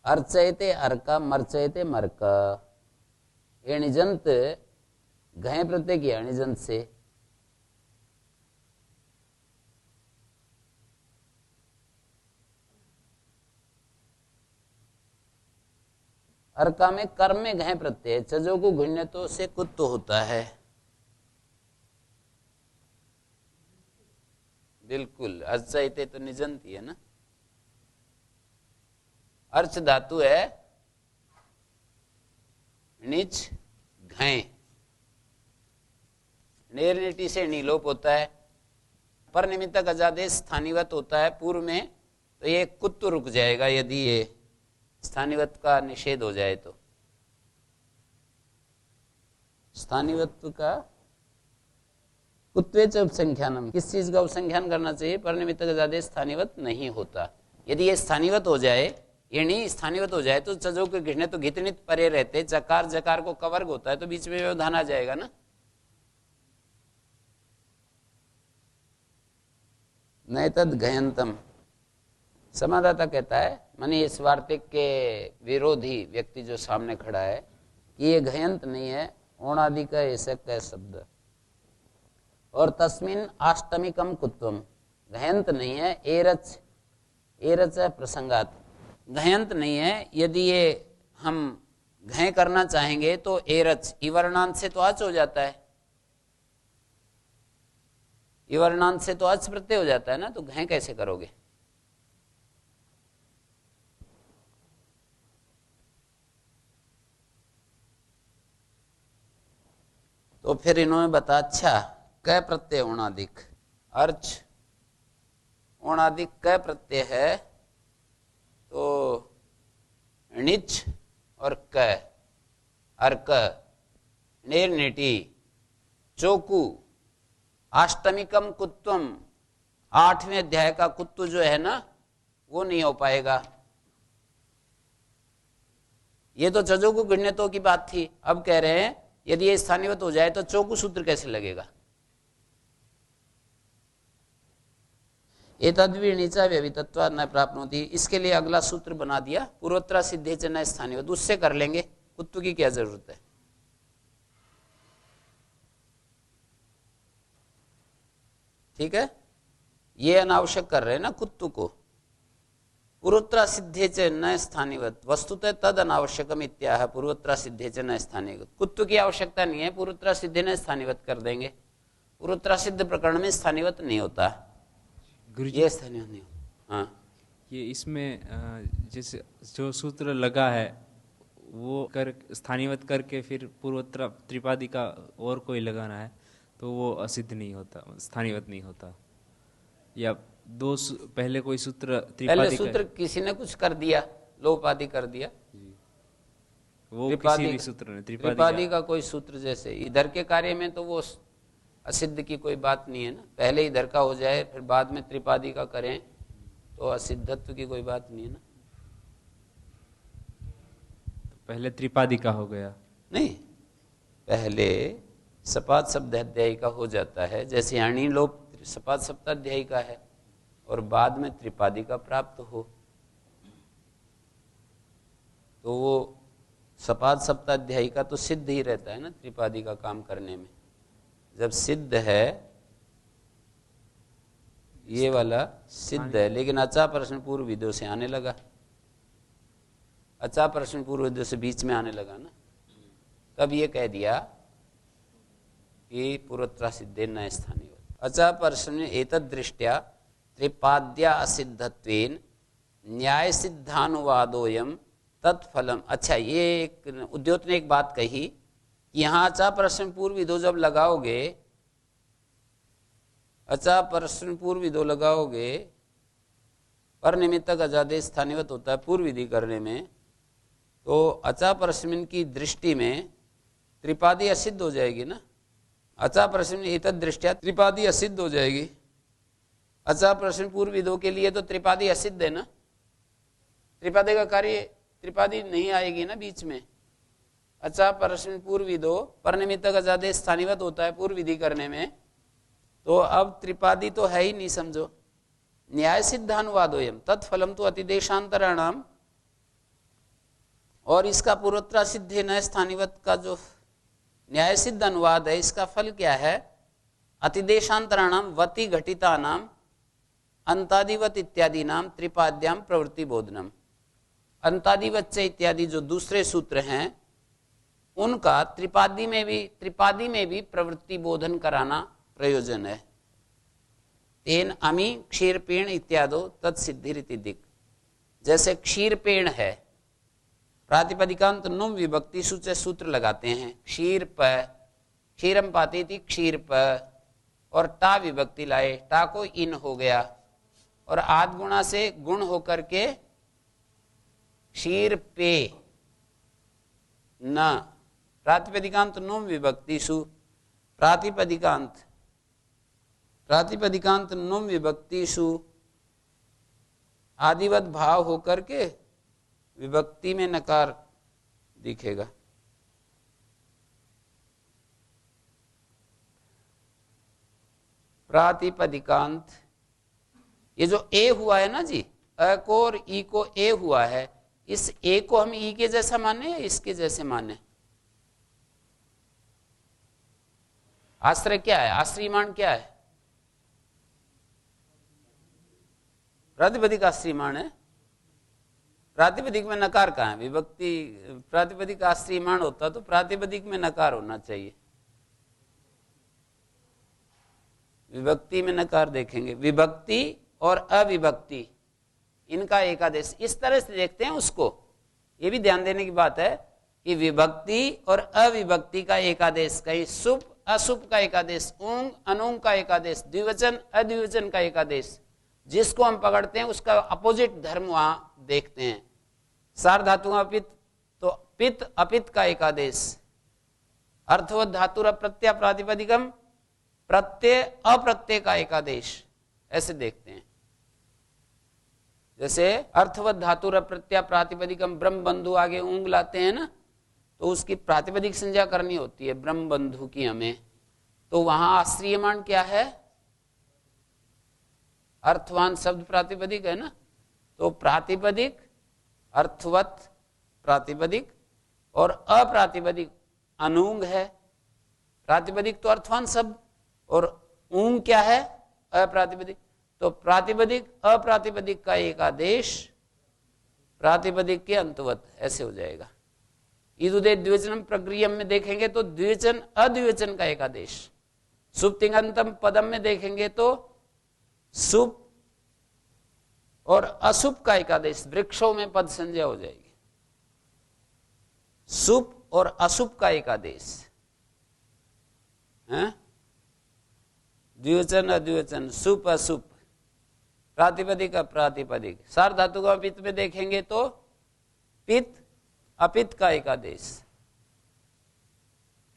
अर्चयते अर्का, मर्चयते मर्का। एणिजंत घय प्रत्यय की एणिजंत से। अर्का में कर्म में घय प्रत्यय, चजो को घुण्यतों से कुत्तु होता है। बिल्कुल, अर्चयते तो निजंती है ना। अर्च धातु है निच घय, नेरनेटी से नीलोप होता है। पर निमित्तक अजादेश स्थानीवत होता है पूर्व में, तो ये कुत्तु रुक जाएगा यदि ये स्थानीवत का निषेध हो जाए तो। स्थानीवत्व का कुत्वे च उपसंख्यानम, किस चीज का उपसंख्यान करना चाहिए? पर निमित्तक अजादेश स्थानीवत नहीं होता। यदि ये स्थानीवत हो जाए, ये नहीं स्थानीवत हो जाए, तो चजो के घिरने तो घितनित परे रहते, जकार जकार को कवर्ग होता है, तो बीच में व्यवधान आ जाएगा ना। नैतद घयंतम, समादाता कहता है, माने इस वार्तिक के विरोधी व्यक्ति जो सामने खड़ा है, कि ये घयंत नहीं है, ओणादि का ऐसक है शब्द। और तस्मिन आष्टमिकम कुत्वम, घयंत नहीं है। एरच, एरच है प्रसंगात, घयंत नहीं है। यदि ये हम घय करना चाहेंगे तो एरच इवर्णांत से तो अच हो जाता है, इवर्णांत से तो अच प्रत्यय हो जाता है ना, तो घय कैसे करोगे? तो फिर इन्होंने बता, अच्छा क प्रत्यय ओणादिक, अर्च ओणादिक क प्रत्यय है, तो णिच और क, अर्क, नेरनेटी, चोकू, आष्टमिकम कुत्वम, 8वें अध्याय का कुत्तु जो है ना, वो नहीं हो पाएगा। ये तो चजो को गण्यतों की बात थी। अब कह रहे हैं यदि ये स्थानीयवत हो जाए तो चौकु सूत्र कैसे लगेगा? एतद्विणीचा व्यवितत्वात् न प्राप्नोति, इसके लिए अगला सूत्र बना दिया, पूर्वोत्तरा सिद्धे च न स्थानीयवत, उससे कर लेंगे। कुत्तु की क्या जरूरत है? ठीक है, ये अनावश्यक कर रहे हैं ना कुत्तु को। पूर्वोत्तरा सिद्धे च न स्थानीयवत, वस्तुतः तद अनावश्यकम इत्याह पूर्वोत्तरा सिद्धे च न स्थानीयवत। कुत्तु की आवश्यकता नहीं है, पूर्वोत्तरा सिद्धे न स्थानीयवत कर देंगे। पूर्वोत्तरा सिद्ध प्रकरण में स्थानीयवत नहीं होता, ये स्थानीय नहीं होता। हाँ, ये इसमें जैसे जो सूत्र लगा है वो कर स्थानीयवत करके फिर पूर्वोत्तरा त्रिपादी का और कोई लगाना है तो वो असिद्ध नहीं होता, स्थानीयवत नहीं होता। या दो पहले कोई सूत्र पहले सूत्र किसी ने कुछ कर दिया, लोप आदि कर दिया, वो किसी भी सूत्र ने त्रिपादी का कोई सूत्र, जैसे इधर के कार्य में तो वो असिद्ध की कोई बात नहीं है ना। पहले इधर का हो जाए फिर बाद में त्रिपादी का करें तो असिद्धत्व की कोई बात नहीं है ना। पहले त्रिपादी का हो गया नहीं, पहले सपाद शब्दाध्यायी का हो जाता है, जैसे यानी लोप सपाद सप्ताध्यायी का है, और बाद में त्रिपादी का प्राप्त हो तो वो सपाद सप्ताध्यायी का तो सिद्ध ही रहता है ना त्रिपादी का काम करने में। जब सिद्ध है, ये वाला सिद्ध है, लेकिन अचा प्रश्न पूर्व विदो से आने लगा, अचा प्रश्न पूर्व विदो से बीच में आने लगा ना, तब ये कह दिया कि पूर्वोत्तरा सिद्धे न स्थानीय। अचा प्रश्न एतद दृष्ट्या त्रिपाद्या असिद्धत्वेन न्याय सिद्धानुवादोयम तत्फलम। अच्छा, ये एक उद्योत ने एक बात कही कि यहाँ अचा प्रश्न पूर्व विदो जब लगाओगे, अचा प्रश्न पूर्व विदो लगाओगे, पर निमित्तक अजादेश स्थानीयवत होता है पूर्व विधि करने में, तो अचा प्रश्न की दृष्टि में त्रिपादी असिद्ध हो जाएगी ना। अचा प्रश्न एतद दृष्टिया त्रिपादी असिद्ध हो जाएगी। अचा प्रश्न पूर्व विदो के लिए तो त्रिपादी असिद्ध है ना, त्रिपादी का कार्य त्रिपादी नहीं आएगी ना बीच में। अचा प्रश्न पूर्व विदो पर निमित्तक अजादेश स्थानीयवत होता है पूर्व विधि करने में, तो अब त्रिपादी तो है ही नहीं, समझो। न्याय सिद्धानुवादोयम तत्फलम तो अतिदेशांतराणाम, और इसका पूर्वोत्तरा सिद्धे न स्थानीयवत का जो न्याय सिद्ध अनुवाद है, इसका फल क्या है? अतिदेशांतराणाम वति घटितानाम अंतादिवत इत्यादि नाम त्रिपाद्याम प्रवृत्ति बोधनम। अंतादिवत से इत्यादि जो दूसरे सूत्र हैं उनका त्रिपादी में भी प्रवृत्ति बोधन कराना प्रयोजन है। तेन अमी क्षीरपेण इत्यादो तत्सिद्धिरिति दिक्। जैसे क्षीरपेण है, प्रातिपदिकांत नुम विभक्ति सूचे सूत्र लगाते हैं, क्षीर प, क्षीरम पाती क्षीर प, और टा विभक्ति लाए, टा को इन हो गया, और आद गुणा से गुण होकर के क्षीर पे न। प्रातिपदिकांत नुम विभक्तिषु, प्रातिपदिकांत नुम विभक्तिषु आदिवत भाव होकर के विभक्ति में नकार दिखेगा। प्रातिपदिकांत, ये जो ए हुआ है ना जी, अ को और ई को ए हुआ है, इस ए को हम ई के जैसा माने या इसके जैसे माने? आश्रय क्या है? आश्रयमाण क्या है? प्रातिपदिक आश्रयमाण है। प्रातिपदिक में नकार कहाँ है? विभक्ति प्रातिपदिक आश्रयमाण होता तो प्रातिपदिक में नकार होना चाहिए। विभक्ति में नकार देखेंगे, विभक्ति और अविभक्ति इनका एकादेश, इस तरह से देखते हैं उसको। ये भी ध्यान देने की बात है कि विभक्ति और अविभक्ति का एकादेश, कहीं शुभ अशुभ का एकादेश, ऊंग अनूंग का एकादेश, द्विवचन अद्विवचन का एकादेश, जिसको हम पकड़ते हैं उसका अपोजिट धर्म वहां देखते हैं। सार्वधातु अपित तो पित अपित का एकादेश, अर्थवत धातुर प्रत्यय प्रातिपदिकम प्रत्यय अप्रत्यय का एकादेश, ऐसे देखते हैं। जैसे अर्थवत धातुर प्रत्यय प्रातिपदिकम ब्रह्म बंधु, आगे ऊंग लाते हैं ना, तो उसकी प्रातिपदिक संज्ञा करनी होती है ब्रह्म बंधु की हमें, तो वहां आश्रयमाण क्या है? अर्थवान शब्द प्रातिपदिक है ना, तो प्रातिपदिक अर्थवत प्रातिपदिक और अप्रातिपदिक अनूंग है। प्रातिपदिक तो अर्थवान शब्द और ऊंग क्या है? अप्रातिपदिक। तो प्रातिपदिक अप्रातिपदिक का एक आदेश प्रातिपदिक के अंतवत, ऐसे हो जाएगा। ईदुदे द्विवचनम प्रक्रियम में देखेंगे तो द्विवचन अद्विवचन का एक आदेश। सुप्तिंगंतम पदम में देखेंगे तो शुभ और अशुभ का एक आदेश, वृक्षों में पद संज्ञा हो जाएगी। शुभ और अशुभ का एक आदेश है, द्विवचन अद्विवचन, शुभ अशुभ, प्रातिपदिक अप्रातिपदिक। सार धातु का पित्त में देखेंगे तो पित्त अपित का एक आदेश,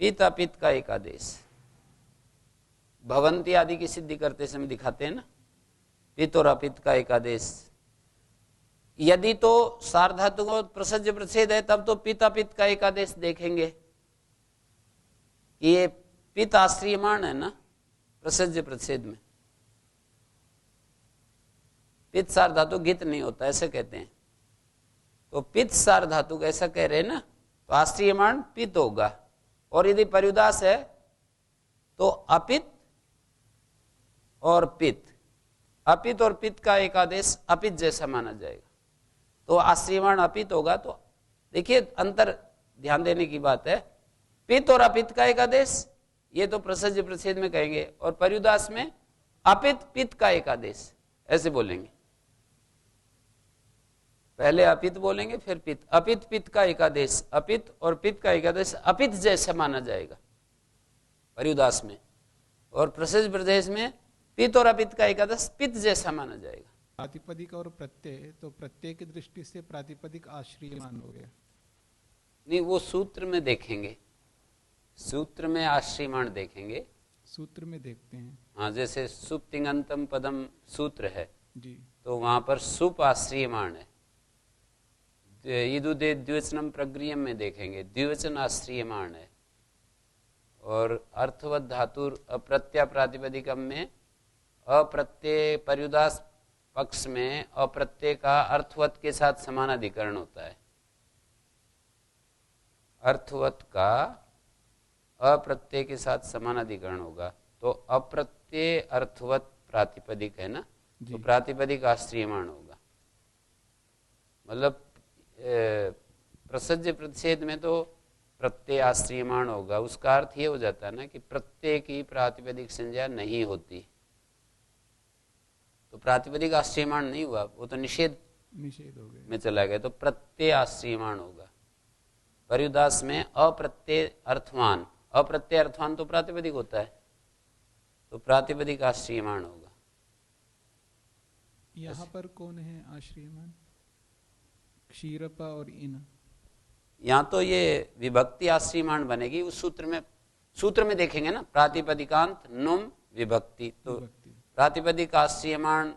पित्त अपित का एक आदेश। भवंती आदि की सिद्धि करते समय दिखाते हैं ना, पित्त और अपित का एक आदेश। यदि तो सार्वधातु को प्रसज्य प्रच्छेद है तब तो पित्त अपित का एक आदेश देखेंगे। ये पित्त आश्रयमाण है ना प्रसज्य प्रच्छेद में, पित्त सार धातु गित नहीं होता, ऐसे कहते हैं। तो पित्त सार धातु ऐसा कह रहे हैं ना, तो आश्रयमाण पित्त होगा। और यदि पर्युदास है तो अपित और पित, अपित और पित का एक आदेश अपित जैसा माना जाएगा। तो आश्रियमाण अपित होगा। तो देखिए अंतर ध्यान देने की बात है। पित और अपित का एक आदेश, ये तो प्रसज्य प्रच्छेद में कहेंगे, और पर्युदास में अपित पित का एक आदेश, ऐसे बोलेंगे। पहले अपित बोलेंगे फिर पित, अपित पित का एक आदेश, अपित और पित का एक आदेश अपित जैसा माना जाएगा पर्युदास में, और प्रसज्य प्रदेश में पित और अपित का एक आदेश पित जैसा माना जाएगा। प्रातिपदिक और प्रत्यय, तो प्रत्यय की दृष्टि से प्रातिपदिक आश्रयमान हो गया। नहीं, वो सूत्र में देखेंगे, सूत्र में आश्रयमाण देखेंगे, सूत्र में देखते हैं। हाँ, जैसे सुप तिङंतम पदम सूत्र है जी, तो वहां पर सुप आश्रयमाण है। इदुदे द्विवचनम प्रग्रियम में देखेंगे द्विवचन आश्रयमाण है। और अर्थवत धातुर अप्रत्यय प्रातिपदिकम में अप्रत्यय पर्युदास पक्ष में अप्रत्यय का अर्थवत के साथ समानाधिकरण होता है। अर्थवत का अप्रत्यय के साथ समानाधिकरण होगा तो अप्रत्यय अर्थवत प्रातिपदिक है ना, तो प्रातिपदिक आश्रयमाण होगा। मतलब प्रसज्य प्रतिषेध में तो प्रत्यय आश्रयमाण होगा, उसका अर्थ ये हो जाता है ना कि प्रत्यय की प्रातिपदिक संज्ञा नहीं होती, तो प्रातिपदिक आश्रयमाण नहीं हुआ, वो तो निषेध हो गया में चला गया, तो प्रत्यय आश्रयमाण होगा। पर्युदास में अप्रत्यय अर्थवान, अप्रत्यय अर्थवान तो प्रातिपदिक होता है, तो प्रातिपदिक आश्रयमाण होगा। यहाँ पर कौन है आश्रयमान? क्षीरपा और इन। यहाँ तो ये विभक्ति आश्रयमाण बनेगी। उस सूत्र में देखेंगे ना, प्रातिपदिकांत नुम विभक्ति, तो प्रातिपदिक आश्रयमाण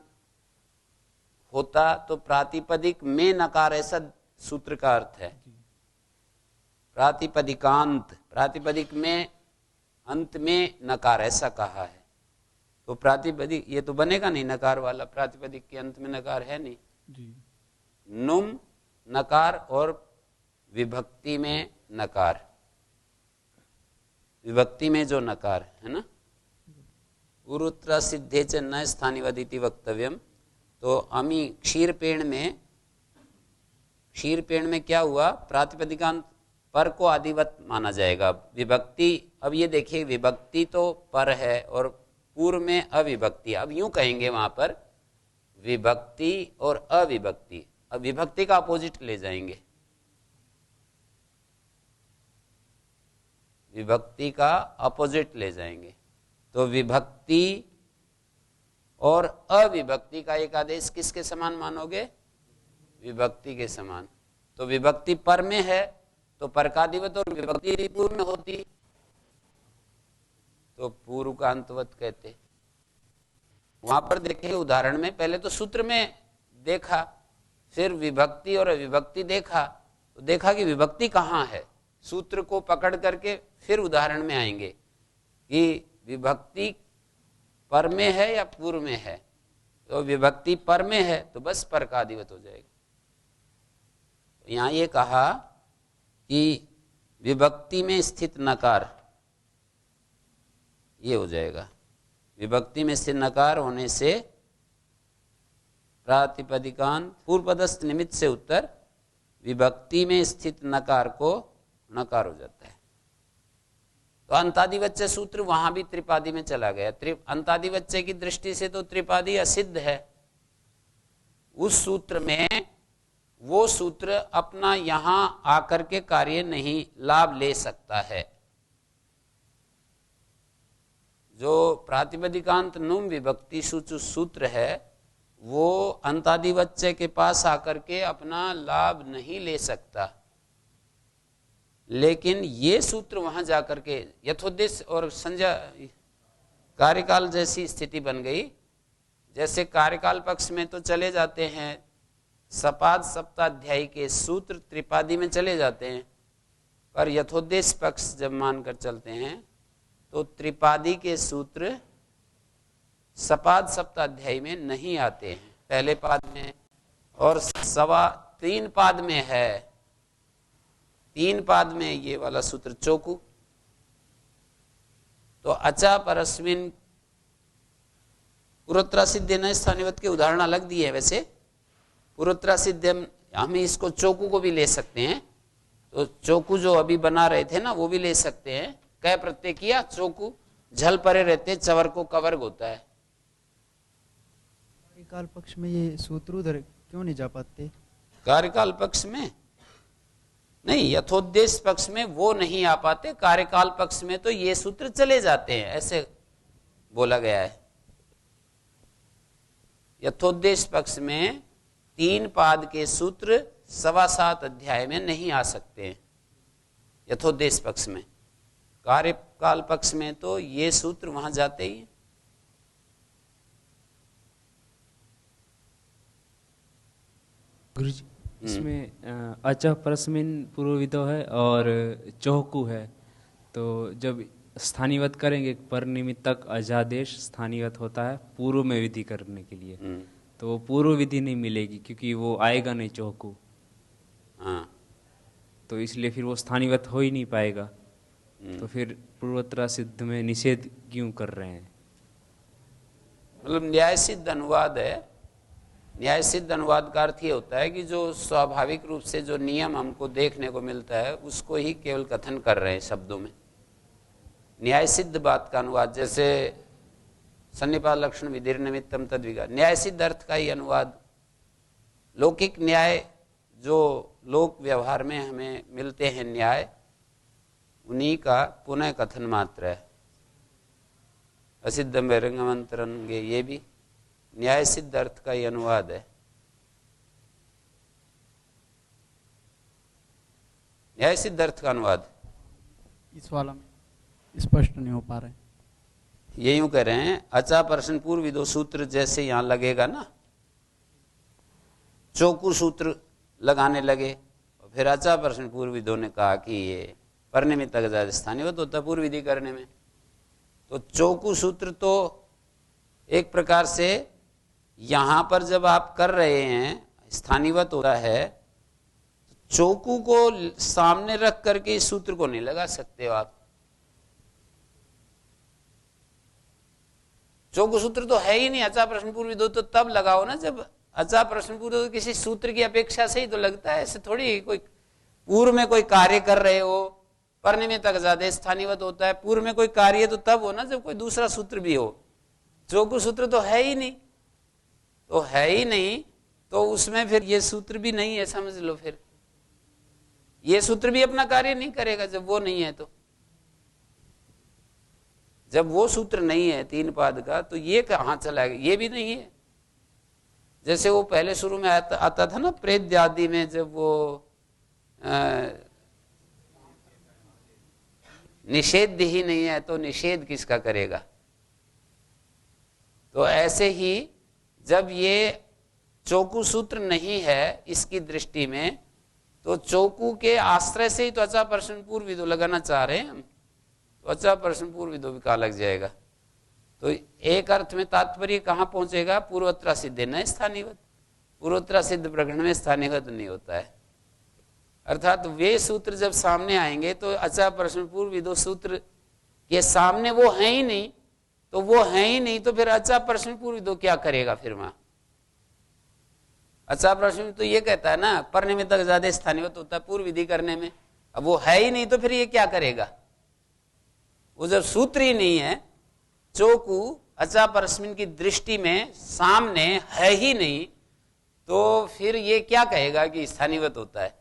होता तो प्रातिपदिक में नकार, ऐसा सूत्र का अर्थ है। प्रातिपदिकांत, प्रातिपदिक में अंत में नकार, ऐसा कहा है। तो प्रातिपदिक ये तो बनेगा नहीं नकार वाला, प्रातिपदिक के अंत में नकार है नहीं जी। नुम नकार और विभक्ति में नकार, विभक्ति में जो नकार है ना, उरुत्र सिद्धे च न स्थानिवदिति वक्तव्यम। तो अमी क्षीरपेण में क्या हुआ, प्रातिपदिकांत पर को आदिवत माना जाएगा। विभक्ति, अब ये देखिए विभक्ति तो पर है और पूर्व में अविभक्ति, अब यूं कहेंगे वहां पर विभक्ति और अविभक्ति, अब विभक्ति का अपोजिट ले जाएंगे, विभक्ति का अपोजिट ले जाएंगे। तो विभक्ति और अविभक्ति का एक आदेश किसके समान मानोगे? विभक्ति के समान। तो विभक्ति पर में है तो पर का अधिवत और विभक्ति पूर्व में होती तो पूर्व का अंतवत कहते। वहां पर देखे उदाहरण में, पहले तो सूत्र में देखा, फिर विभक्ति और अविभक्ति देखा, तो देखा कि विभक्ति कहाँ है। सूत्र को पकड़ करके फिर उदाहरण में आएंगे कि विभक्ति पर में है या पूर्व में है। तो विभक्ति पर में है तो बस पर का अधिवत हो जाएगा। तो यहाँ ये कहा कि विभक्ति में स्थित नकार, ये हो जाएगा। विभक्ति में स्थित नकार होने से प्रातिपदिकांत पूर्वपदस्थ निमित्त से उत्तर विभक्ति में स्थित नकार को नकार हो जाता है। तो अंतादिवच्य सूत्र वहां भी त्रिपादी में चला गया। अंतादिवच्य की दृष्टि से तो त्रिपादी असिद्ध है। उस सूत्र में वो सूत्र अपना यहां आकर के कार्य नहीं लाभ ले सकता है। जो प्रातिपदिकांत नुम विभक्ति सूत्र है वो अंतादिवच्य के पास आकर के अपना लाभ नहीं ले सकता, लेकिन ये सूत्र वहां जाकर के यथोद्देश्य और संज्ञा कार्यकाल जैसी स्थिति बन गई। जैसे कार्यकाल पक्ष में तो चले जाते हैं, सपाद सप्ताध्यायी के सूत्र त्रिपादी में चले जाते हैं, पर यथोद्देश्य पक्ष जब मानकर चलते हैं तो त्रिपादी के सूत्र सपाद सप्ताध्यायी में नहीं आते हैं, पहले पाद में और 3 पाद में है। 3 पाद में ये वाला सूत्र चौकू, तो अचा परस्मिन पूर्वोत्तरा सिद्धे न स्थानिवत के उदाहरण अलग दिए हैं। वैसे पूर्वोत्तरा सिद्धे हम इसको चौकू को भी ले सकते हैं, तो चौकू जो अभी बना रहे थे ना वो भी ले सकते हैं। कै प्रत्यय किया चौकू, झल परे रहते चवर को कवर्ग होता है। कार्यकाल पक्ष में ये सूत्र उधर क्यों नहीं जा पाते? कार्यकाल पक्ष में नहीं, यथोद्देश्य पक्ष में वो नहीं आ पाते, कार्यकाल पक्ष में तो ये सूत्र चले जाते हैं, ऐसे बोला गया है। यथोद्देश्य पक्ष में 3 पाद के सूत्र 7.25 अध्याय में नहीं आ सकते हैं यथोद्देश्य पक्ष में। कार्यकाल पक्ष में तो ये सूत्र वहां जाते ही हैं। गुरुजी, इसमें अच परस्मिन पूर्वविदो है और चौकू है, तो जब स्थानीवत करेंगे पर निमित्तक अजादेश स्थानीवत होता है पूर्व में विधि करने के लिए, तो वो पूर्व विधि नहीं मिलेगी क्योंकि वो आएगा नहीं चौकू। हाँ, तो इसलिए फिर वो स्थानीवत हो ही नहीं पाएगा। तो फिर पूर्वोत्तरा सिद्ध में निषेध क्यों कर रहे हैं? मतलब न्याय सिद्ध अनुवाद है। न्याय सिद्ध अनुवाद का अर्थ ये होता है कि जो स्वाभाविक रूप से जो नियम हमको देखने को मिलता है उसको ही केवल कथन कर रहे हैं शब्दों में। न्याय सिद्ध बात का अनुवाद, जैसे सन्निपात लक्षण विधिर निमित्तम तद्विगा, न्याय सिद्ध अर्थ का ही अनुवाद। लौकिक न्याय जो लोक व्यवहार में हमें मिलते हैं न्याय, उन्हीं का पुनः कथन मात्र है। असिद्धम वैरंगमंतरंगे, ये भी न्याय सिद्ध अर्थ का ही अनुवाद है। न्याय सिद्ध अर्थ का अनुवाद इस वाला में स्पष्ट नहीं हो पा रहे। ये यूं कह रहे हैं, अचा प्रश्न पूर्व विदो सूत्र जैसे यहां लगेगा ना, चौकू सूत्र लगाने लगे, और फिर अचा प्रश्न पूर्व विदो ने कहा कि ये परनिमित्त अजाद स्थानीवत होता पूर्व विधि करने में। तो चौकू सूत्र तो एक प्रकार से यहां पर जब आप कर रहे हैं स्थानीवत होता है, चौकू को सामने रख करके इस सूत्र को नहीं लगा सकते हो आप। चौकू सूत्र तो है ही नहीं, अचा प्रश्न पूर्व विधो तो तब लगाओ ना जब अचा प्रश्न पूर्व विधो किसी सूत्र की अपेक्षा से ही तो लगता है। ऐसे थोड़ी कोई पूर्व में कोई कार्य कर रहे हो, परनिमित्त अजादे स्थानीवत होता है। पूर्व में कोई कार्य तो तब हो ना जब कोई दूसरा सूत्र भी हो। चौकू सूत्र तो है ही नहीं, तो है ही नहीं तो उसमें फिर ये सूत्र भी नहीं है, समझ लो। फिर ये सूत्र भी अपना कार्य नहीं करेगा जब वो नहीं है। तो जब वो सूत्र नहीं है 3 पाद का, तो ये कहां चला गया? ये भी नहीं है। जैसे वो पहले शुरू में आता था ना प्रेद्य आदि में, जब वो निषेध ही नहीं है तो निषेध किसका करेगा। तो ऐसे ही जब ये चौकू सूत्र नहीं है इसकी दृष्टि में, तो चौकू के आश्रय से ही तो अचा प्रश्न पूर्व विधो लगाना चाह रहे हैं हम, तो अचा प्रश्न पूर्व विधो भी कहा लग जाएगा। तो एक अर्थ में तात्पर्य कहां पहुंचेगा? पूर्वोत्तरा सिद्धे न स्थानीवत। पूर्वोत्तरा सिद्ध प्रकरण में स्थानीवत नहीं होता है। अर्थात वे सूत्र जब सामने आएंगे तो अचा प्रश्न पूर्व विधो सूत्र के सामने वो है ही नहीं, तो वो है ही नहीं तो फिर अचा प्रश्न पूर्व विधो क्या करेगा? फिर वहां अचा प्रश्न तो ये कहता है ना परनिमित्त ज्यादा स्थानीवत होता है पूर्व विधि करने में। अब वो है ही नहीं तो फिर ये क्या करेगा? वो जब सूत्र ही नहीं है, चौकू अचा परस्मिन की दृष्टि में सामने है ही नहीं, तो फिर ये क्या कहेगा कि स्थानीवत होता है?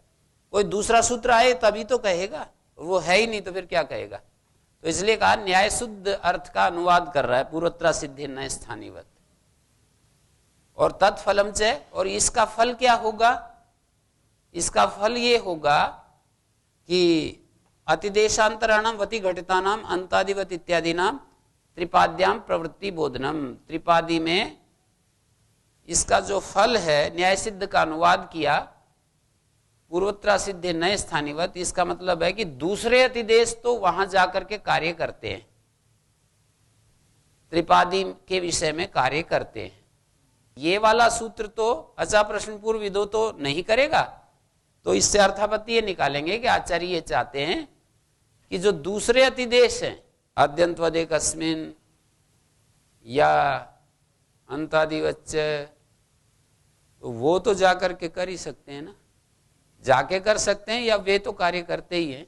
कोई दूसरा सूत्र आए तभी तो कहेगा, वो है ही नहीं तो फिर क्या कहेगा? तो इसलिए कहा न्याय शुद्ध अर्थ का अनुवाद कर रहा है पूर्वोत्तरा सिद्धि न स्थानीवत। और तत्फलम च, और इसका फल क्या होगा? इसका फल ये होगा कि अतिदेशांतराणाम वति घटितानाम अंतादिवत इत्यादि नाम त्रिपाद्याम प्रवृत्ति बोधनम। त्रिपादी में इसका जो फल है, न्याय सिद्ध का अनुवाद किया पूर्वोत्तरा सिद्धे नए स्थानीवत, इसका मतलब है कि दूसरे अतिदेश तो वहां जाकर के कार्य करते हैं, त्रिपादी के विषय में कार्य करते हैं। ये वाला सूत्र तो अचा प्रश्न पूर्व विधो तो नहीं करेगा। तो इससे अर्थापत्ति ये निकालेंगे कि आचार्य ये चाहते हैं कि जो दूसरे अतिदेश हैं आद्यंतवदेक अस्मिन या अंतादिवच्च, तो वो तो जाकर के कर ही सकते हैं ना, जाके कर सकते हैं, या वे तो कार्य करते ही हैं,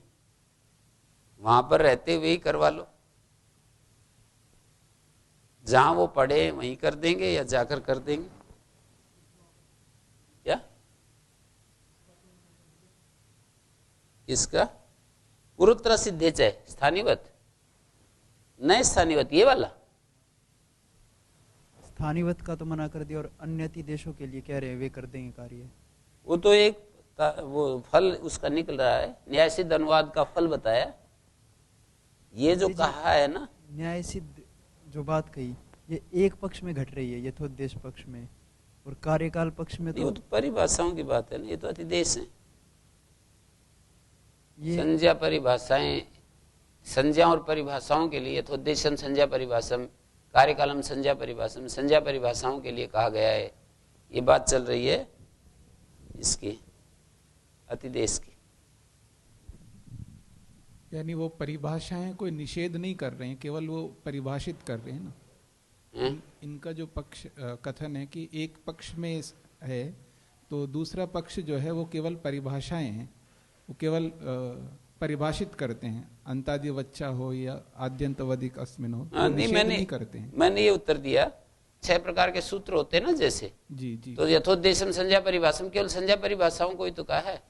वहां पर रहते हुए ही करवा लो। जहां वो पढ़े वहीं कर देंगे या जाकर कर देंगे क्या? इसका पुरुत्र सिद्धेच है स्थानीवत, नए स्थानीवत ये वाला स्थानीवत का तो मना कर दिया, और अन्यति देशों के लिए कह रहे हैं वे कर देंगे कार्य। वो तो एक वो फल उसका निकल रहा है, न्याय सिद्ध अनुवाद का फल बताया। ये जो कहा है ना न्याय सिद्ध जो बात कही, ये एक पक्ष में घट रही है, यथोद्देश पक्ष में, और कार्यकाल पक्ष में तो परिभाषाओं की बात है ना, ये तो अतिदेश है। ये संज्ञा परिभाषाएं, संज्ञा और परिभाषाओं के लिए यथोद्देशम संज्ञा परिभाषम, कार्यकालम संज्ञा परिभाषम, संज्ञा परिभाषाओं के लिए कहा गया है। ये बात चल रही है इसकी अतिदेश की। यानी वो परिभाषाएं कोई निषेध नहीं कर रहे हैं, केवल वो परिभाषित कर रहे हैं ना। इनका जो पक्ष कथन है कि एक पक्ष में है तो दूसरा पक्ष जो है वो केवल परिभाषाएं हैं, वो केवल परिभाषित करते हैं, अंतादिवच्चा हो या आद्यंतवदिक अस्मिन हो, नहीं करते हैं। मैंने ये उत्तर दिया, 6 प्रकार के सूत्र होते हैं ना जैसे, जी जी, तो यथोद्देशम संज्ञा परिभाषम, केवल संज्ञा परिभाषाओं को ही तो कहा है।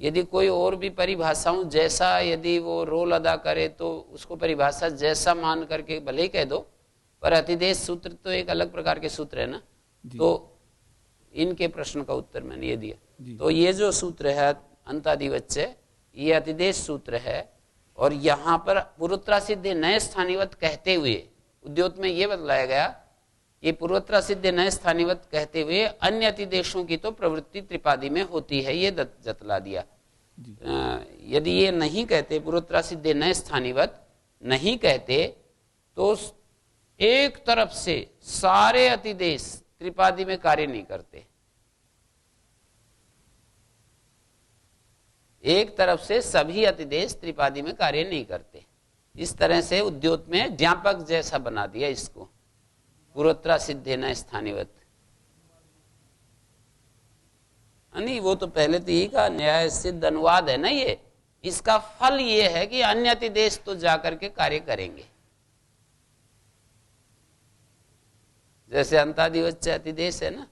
यदि कोई और भी परिभाषाओं जैसा यदि वो रोल अदा करे तो उसको परिभाषा जैसा मान करके भले ही कह दो, पर अतिदेश सूत्र तो एक अलग प्रकार के सूत्र है ना। तो इनके प्रश्न का उत्तर मैंने ये दिया। तो ये जो सूत्र है अंतादिवच्य, ये अतिदेश सूत्र है, और यहाँ पर पूर्वोत्तरा सिद्ध नए स्थानीवत कहते हुए उद्योत में ये बतलाया गया, ये पूर्वोत्तरा सिद्ध नए स्थानीवत कहते हुए अन्य अतिदेशों की तो प्रवृत्ति त्रिपादी में होती है, ये जतला दिया। यदि ये नहीं कहते, पूर्वोत्तरा सिद्ध नए स्थानीवत नहीं कहते, तो एक तरफ से सारे अतिदेश त्रिपादी में कार्य नहीं करते, एक तरफ से सभी अतिदेश त्रिपादी में कार्य नहीं करते। इस तरह से उद्योत में ज्ञापक जैसा बना दिया इसको, पूर्वोत्तरा सिद्धेन स्थानीवत। नहीं, वो तो पहले तो यही कहा, न्याय सिद्ध अनुवाद है ना ये, इसका फल ये है कि अन्य अतिदेश तो जाकर के कार्य करेंगे। जैसे अंतादिवच्य अतिदेश है ना,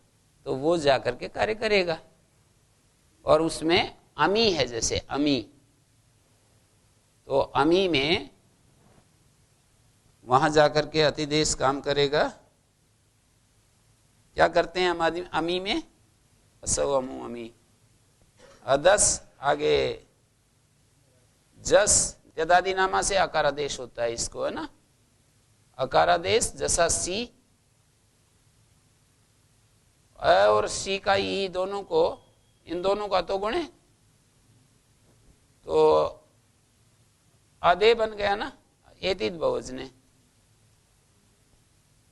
तो वो जाकर के कार्य करेगा, और उसमें अमी है, जैसे अमी, तो अमी में वहां जाकर के अतिदेश काम करेगा। क्या करते हैं हम अमी में? असौ अमु अमी, अदस आगे जस यदादि नामा से अकारादेश होता है इसको, है ना, अकारादेश, जैसा सी और सी का ई दोनों को, इन दोनों का तो गुणे, तो अदे बन गया ना, एतिद बहुवचने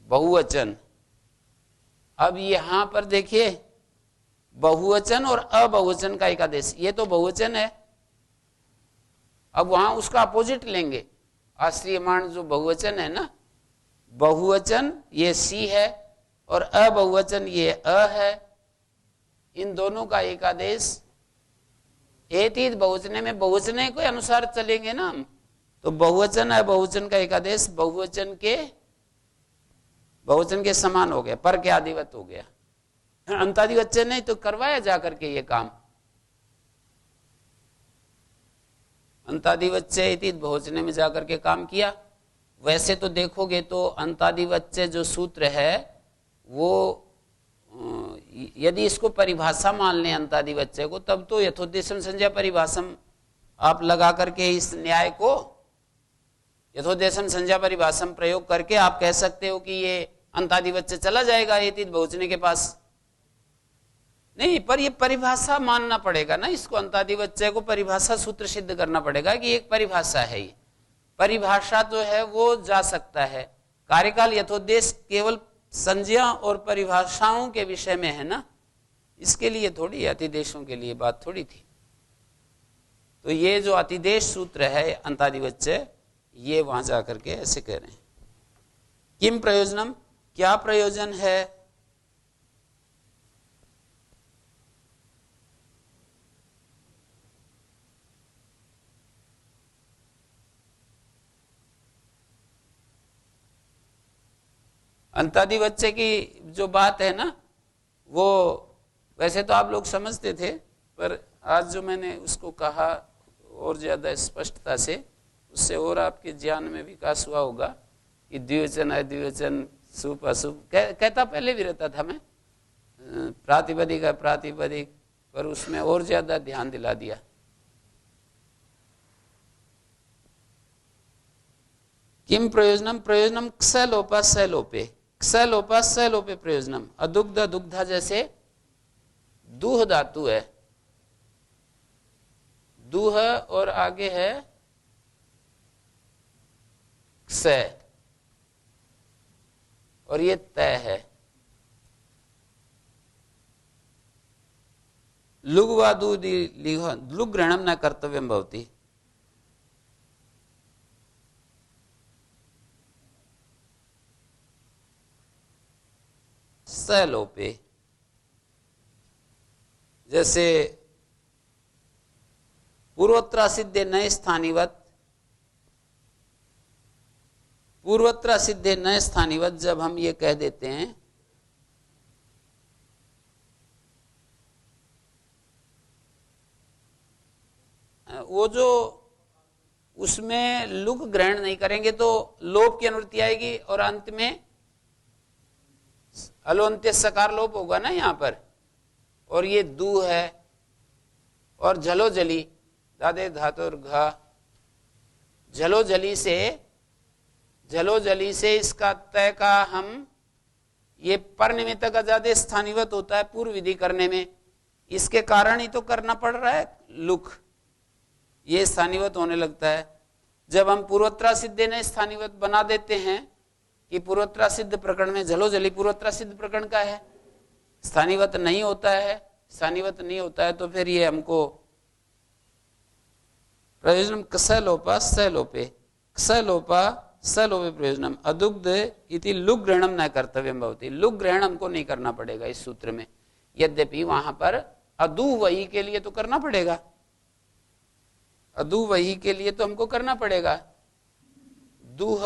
बहुवचन। अब यहां पर देखिए बहुवचन और अबहुवचन का एकादेश, ये तो बहुवचन है, अब वहां उसका अपोजिट लेंगे, आश्रियमाण जो बहुवचन है ना, बहुवचन ये सी है और अबहुवचन ये अ है, इन दोनों का एकादेश एतीत बहुवचने में बहुवचने के अनुसार चलेंगे ना हम, तो बहुवचन है बहुवचन का एकादेश बहुवचन के समान हो गया, पर के आदिवत हो गया। अंतादिवच्य नहीं तो करवाया जाकर के ये काम, अंतादिवच्य एतीत बहुवचने में जाकर के काम किया। वैसे तो देखोगे तो अंतादिवच्य जो सूत्र है वो यदि इसको परिभाषा मान लें अंतादिवच्य को, तब तो यथोद्देशम संज्ञा परिभाषम आप लगा करके इस न्याय को यथोद्देशम संज्ञा परिभाषम प्रयोग करके आप कह सकते हो कि ये अंतादिवच्य चला जाएगा एतीत बहुवचने के पास। नहीं, पर ये परिभाषा मानना पड़ेगा ना, इसको अंतादिवच्य को परिभाषा सूत्र सिद्ध करना पड़ेगा कि एक परिभाषा है, ये परिभाषा तो है वो जा सकता है। कार्यकाल यथोद्देश केवल संज्ञा और परिभाषाओं के विषय में है ना, इसके लिए थोड़ी, अतिदेशों के लिए बात थोड़ी थी। तो ये जो अतिदेश सूत्र है अंतादिवच्य, ये वहां जाकर के ऐसे कह रहे हैं। किम प्रयोजनम, क्या प्रयोजन है? अंतादि बच्चे की जो बात है ना, वो वैसे तो आप लोग समझते थे, पर आज जो मैंने उसको कहा और ज्यादा स्पष्टता से, उससे और आपके ज्ञान में विकास हुआ होगा कि द्विवचन अद्विवचन शुभ अशुभ कहता पहले भी रहता था मैं, प्रातिपदिक है प्रातिपदिक, पर उसमें और ज्यादा ध्यान दिला दिया। किम प्रयोजनम, प्रयोजनम क्षलोपा सलोपे, क्षलोपा सलोपे प्रयोजनम। अदुग्ध दुग्धा जैसे दूह धातु है, दूह और आगे है क्ष और ये तय है। लुग्वादूदि लुग ग्रहणम न कर्तव्यम भवति। सलोपे जैसे पूर्वोत्तरा सिद्धे नए स्थानीवत, पूर्वोत्तरा सिद्धे नए स्थानीवत जब हम ये कह देते हैं वो जो उसमें लुग ग्रहण नहीं करेंगे तो लोप की अनुवृत्ति आएगी और अंत में अलोन्त्य सकार लोप होगा ना यहां पर। और ये दू है और झलोजली दादे धातुर घा, झलोजली से इसका तय का हम ये पर निमित्त का ज्यादा स्थानीवत होता है पूर्व विधि करने में, इसके कारण ही तो करना पड़ रहा है लुक, ये स्थानीवत होने लगता है। जब हम पूर्वोत्तरा सिद्धे ने स्थानीवत बना देते हैं कि पूर्वोत्तरा सिद्ध प्रकरण में झलोजली पूर्वोत्तरा सिद्ध प्रकरण का है, स्थानीवत नहीं होता है, स्थानीवत नहीं होता है, तो फिर ये हमको प्रयोजनम कसलोपा सलोपे, कसलोपा सलोपे प्रयोजनम अदुग्ध इति लुग ग्रहणम न कर्तव्यम भवति। लुग ग्रहण हमको नहीं करना पड़ेगा इस सूत्र में, यद्यपि वहां पर अदु वही के लिए तो करना पड़ेगा, अदु वही के लिए तो हमको करना पड़ेगा। दुह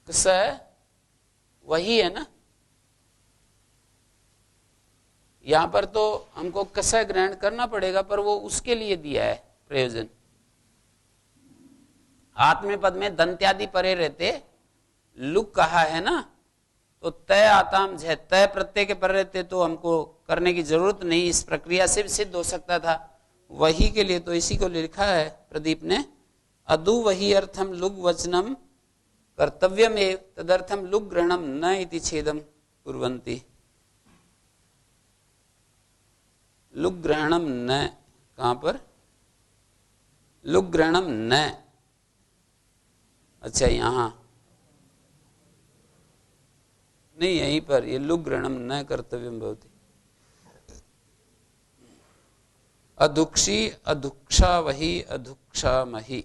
कस वही है ना, यहां पर तो हमको कस ग्रहण करना पड़ेगा, पर वो उसके लिए दिया है प्रयोजन। आत्म पद में दंत्यादि परे रहते लुक कहा है ना, तो तय आताम झ तय प्रत्यय के पर रहते तो हमको करने की जरूरत नहीं, इस प्रक्रिया से भी सिद्ध हो सकता था। वही के लिए तो इसी को लिखा है प्रदीप ने, अदु वही अर्थम लुग वचनम कर्तव्यम एव तदर्थम लुग ग्रहणम न इति छेदम कुर्वन्ति। लुग ग्रहणम न, कहां पर लुग ग्रहणम न, अच्छा यहां नहीं, यहीं पर ये लुग ग्रहणम न कर्तव्यम भवति। अधुक्षी अधुक्षा वही अधुक्षा मही,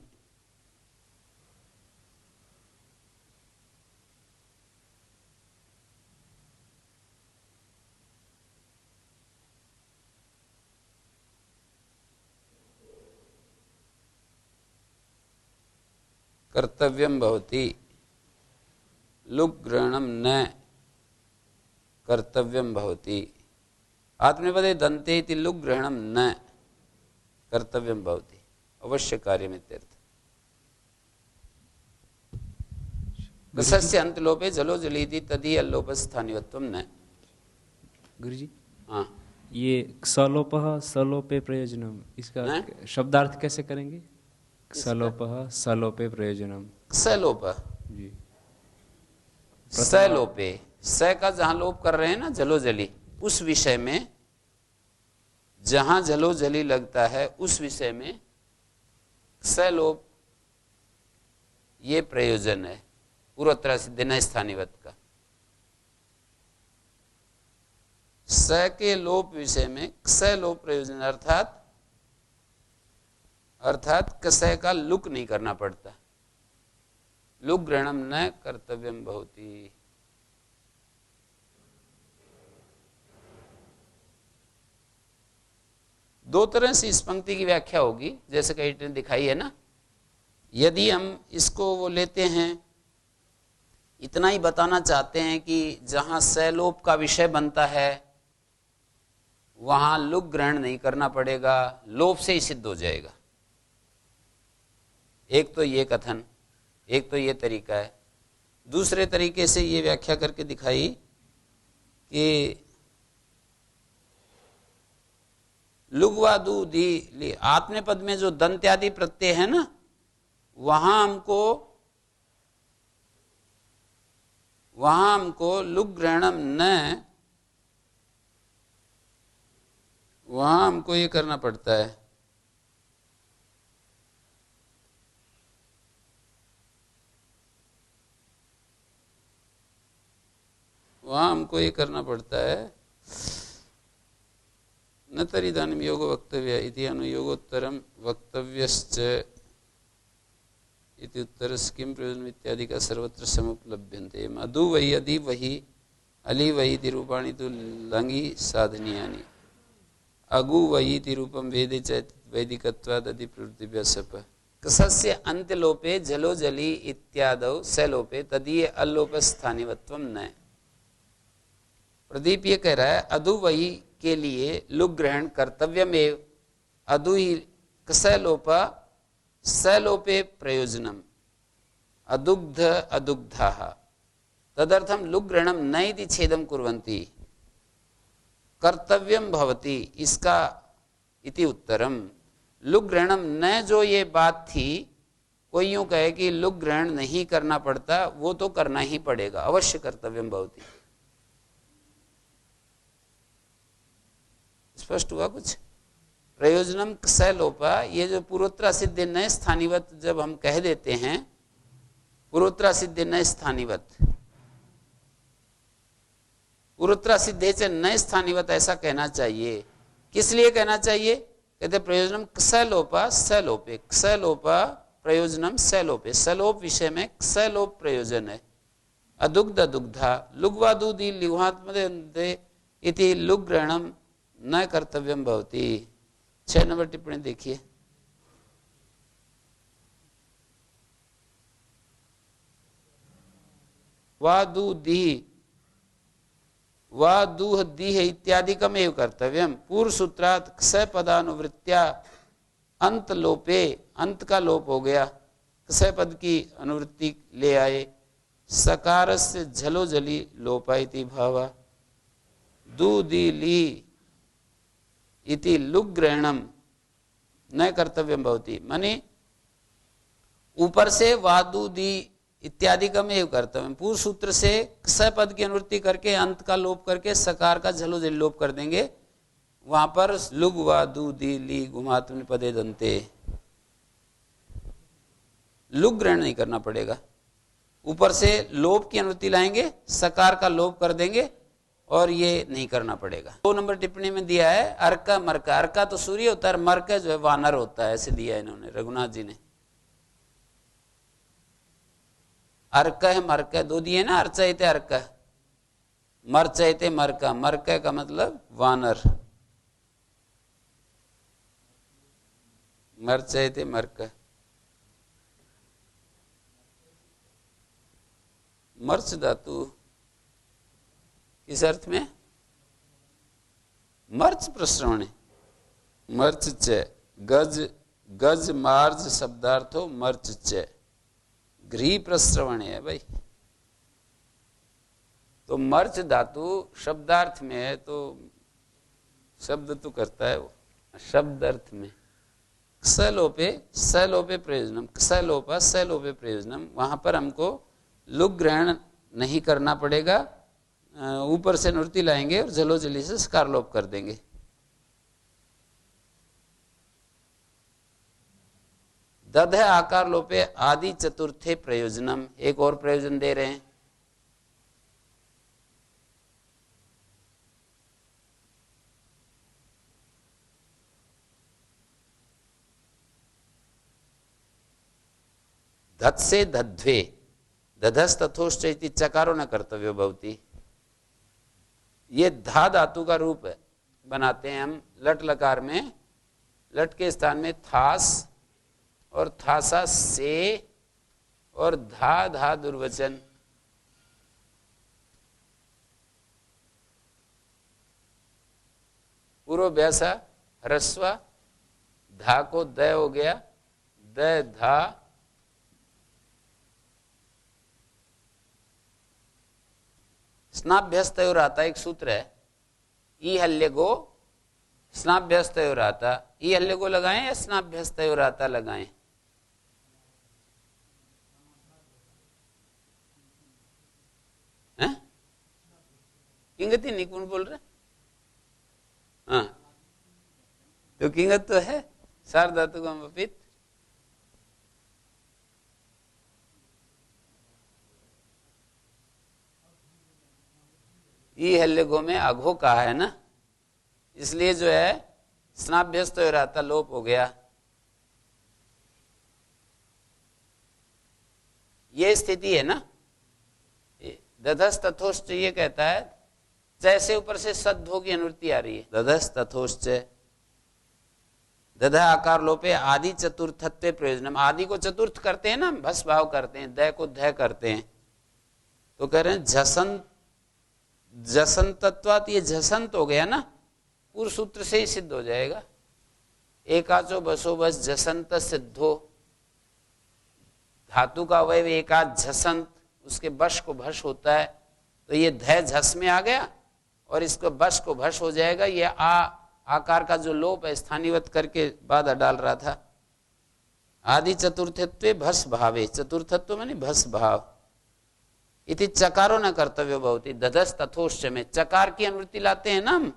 कर्तव्यम भवति। लुग ग्रहणम न कर्तव्यम भवति। आत्मनेपदे दन्ते इति लुग ग्रहणम न कर्तव्यम भवति, अवश्य कार्यमित्यर्थ। कसस्य अंतलोपे जलो जलीति तदि अल्लोप स्थानीयत्वम न। गुरुजी हाँ, ये सलोपः सलोपे प्रयोजनम, इसका शब्दार्थ कैसे करेंगे? सलोपः सलोपे प्रयोजनम, सलोप जी सलोपे, स का जहां लोप कर रहे हैं ना जलो जली, उस विषय में जहां जलो जली लगता है उस विषय में सलोप ये प्रयोजन है पूर्वोत्तरा सिद्धि न स्थानीवत का। स के लोप विषय में क्ष लोप प्रयोजन, अर्थात कस का लुक नहीं करना पड़ता। लुग ग्रहणम न कर्तव्यम भवति। दो तरह से इस पंक्ति की व्याख्या होगी, जैसे कई ने दिखाई है ना। यदि हम इसको वो लेते हैं, इतना ही बताना चाहते हैं कि जहां सैलोप का विषय बनता है वहां लुग ग्रहण नहीं करना पड़ेगा, लोप से ही सिद्ध हो जाएगा। एक तो ये कथन, एक तो ये तरीका है। दूसरे तरीके से ये व्याख्या करके दिखाई कि लुगवादु दी आत्म पद में जो दंत्यादि प्रत्यय है ना, वहां हमको लुग ग्रहणम न, वहां हमको ये करना पड़ता है, वहां हमको ये करना पड़ता है न तरिदानीम योग वक्तव्य इति अनुयोगोत्तरम वक्तव्यश्च इति उत्तरस्य किं प्रयोजनम् इत्यादि का सर्वत्र समुपलभ्यन्ते। अदु वही अदि वही अली वही तिरूपाणि तु लंगी साधनीयानि अगु वही तिरूपम वेदे च वैदिकत्वाद् अदि प्रवृत्तिभ्यः सप। कसस्य अंत्यलोपे जलो जली इत्यादौ सैलोपे तदीय अल्लोप स्थानिवत्वम न। प्रदीप ये कह रहा है अदु वही के लिए लुग ग्रहण कर्तव्यमेव अदु ही कसैलोपा सैलोपे प्रयोजनम अदुग्ध अदुग्धाः तदर्थम लुग ग्रहणम न इति छेदम कुर्वन्ति कर्तव्यम भवति। इसका इति उत्तरम लुग ग्रहणम न, जो ये बात थी, कोई यूं कहे कि लुग ग्रहण नहीं करना पड़ता, वो तो करना ही पड़ेगा, अवश्य कर्तव्यम भवति। स्पष्ट हुआ कुछ? प्रयोजनम सैलोपा, ये जो पूर्वोत्तरा सिद्ध नए स्थानीवत जब हम कह देते हैं, पूर्वोत्तरा सिद्ध नए स्थानीवत, पूर्वोत्तरा सिद्धे से नए स्थानीवत ऐसा कहना चाहिए। किस लिए कहना चाहिए? कहते प्रयोजनम सैलोपा सैलोपे, सैलोपा प्रयोजनम सैलोपे, सैलोप विषय में सैलोप प्रयोजन है। अदुग्ध अदुग्धा लुग्वादुदी लिवात्मदे इति लुग ग्रहणम न कर्तव्यम भवति। 6 नंबर टिप्पणी देखिए। वादुदी वादुह दीह इत्यादिकम एव कर्तव्यम। पूर्व सूत्रात् क्षय पदानुवृत्त्या अंत लोपे, अंत का लोप हो गया, क्षय पद की अनुवृत्ति ले आए। सकार से झलो जली लोपाइति भावा दूदी ली इति लुग ग्रहणम न कर्तव्यम भवति। माने ऊपर से वादुदी इत्यादि का में कर्तव्य, पूर्व सूत्र से क्षय पद की अनुवृत्ति करके अंत का लोप करके सकार का झलो जली लोप कर देंगे, वहां पर लुग वादुदी ली गुमात्म पदे दंते, लुग ग्रहण नहीं करना पड़ेगा। ऊपर से लोप की अनुवृत्ति लाएंगे, सकार का लोप कर देंगे और ये नहीं करना पड़ेगा। 2 नंबर टिप्पणी में दिया है अर्का मरका, अर्का तो सूर्य होता है, मरका जो है वानर होता है, ऐसे दिया है इन्होंने, रघुनाथ जी ने। अर्क है मरका, 2 दिए ना, अर्चयते अर्क, मरचयते मरका, मरका का मतलब वानर, मरचयते मरका। मर्च धातु किस अर्थ में? मर्च प्रश्रवण, मर्च च गज, गज मार्ज शब्दार्थो मर्च च, घ्री प्रश्रवण है भाई। तो मर्च धातु शब्दार्थ में है, तो शब्द तो करता है वो शब्द अर्थ में। सैलोपे सैलोपे प्रयोजनम, सैलोपा सैलोपे प्रयोजनम, वहां पर हमको लुग ग्रहण नहीं करना पड़ेगा, ऊपर से अनुवृत्ति लाएंगे और जलो जली से सकार लोप कर देंगे। दध आकार लोपे आदि चतुर्थे प्रयोजनम, एक और प्रयोजन दे रहे हैं। धत से धध्वे, दधस्तथोश्च इति चकारो न कर्तव्यो भवति। ये धा धातु का रूप है, बनाते हैं हम लट लकार में। लट के स्थान में थास और थासा से और धा धा दुर्वचन। पूर्वाभ्यासा ह्रस्व, धा को द हो गया, द धा, स्नाभ्यस्तयोर आता एक सूत्र है, ई हल्ले गो स्नाभ्यस्तयोर आता। ई हल्ले को लगाएं या स्नाभ्यस्तयोर आता लगाएं? हैं? किंगति निपुण बोल रहे? हाँ, तो किंगत तो है सार धातु का अपित। ई हल्ले गो में अघो कहा है ना, इसलिए जो है स्नाभ्यस्त हो रहा था, लोप हो गया। ये स्थिति है ना। दधस तथोश्च ये कहता है, जैसे ऊपर से सद्धो की अनुवृत्ति आ रही है। दधस तथोश्च, दधा आकार लोपे आदि चतुर्थत्व प्रयोजनम। आदि को चतुर्थ करते हैं ना, भस भाव करते हैं, द को ध करते हैं, तो कह रहे हैं झसंत, जसंतत्वात, ये झसंत हो गया ना, पूर्व सूत्र से ही सिद्ध हो जाएगा। एकाचो बसो बस झसंत सिद्धो, धातु का अवयव एकाच झसंत, उसके बश को भश होता है, तो ये ध झस में आ गया और इसको बश को भश हो जाएगा। ये आकार का जो लोप है स्थानीवत करके बाधा डाल रहा था। आदि चतुर्थत्वे भस भावे, चतुर्थत्व माने भस भाव। इति चकारो न कर्तव्य भवति। दधस तथोश्च में चकार की अनुवृत्ति लाते हैं ना हम,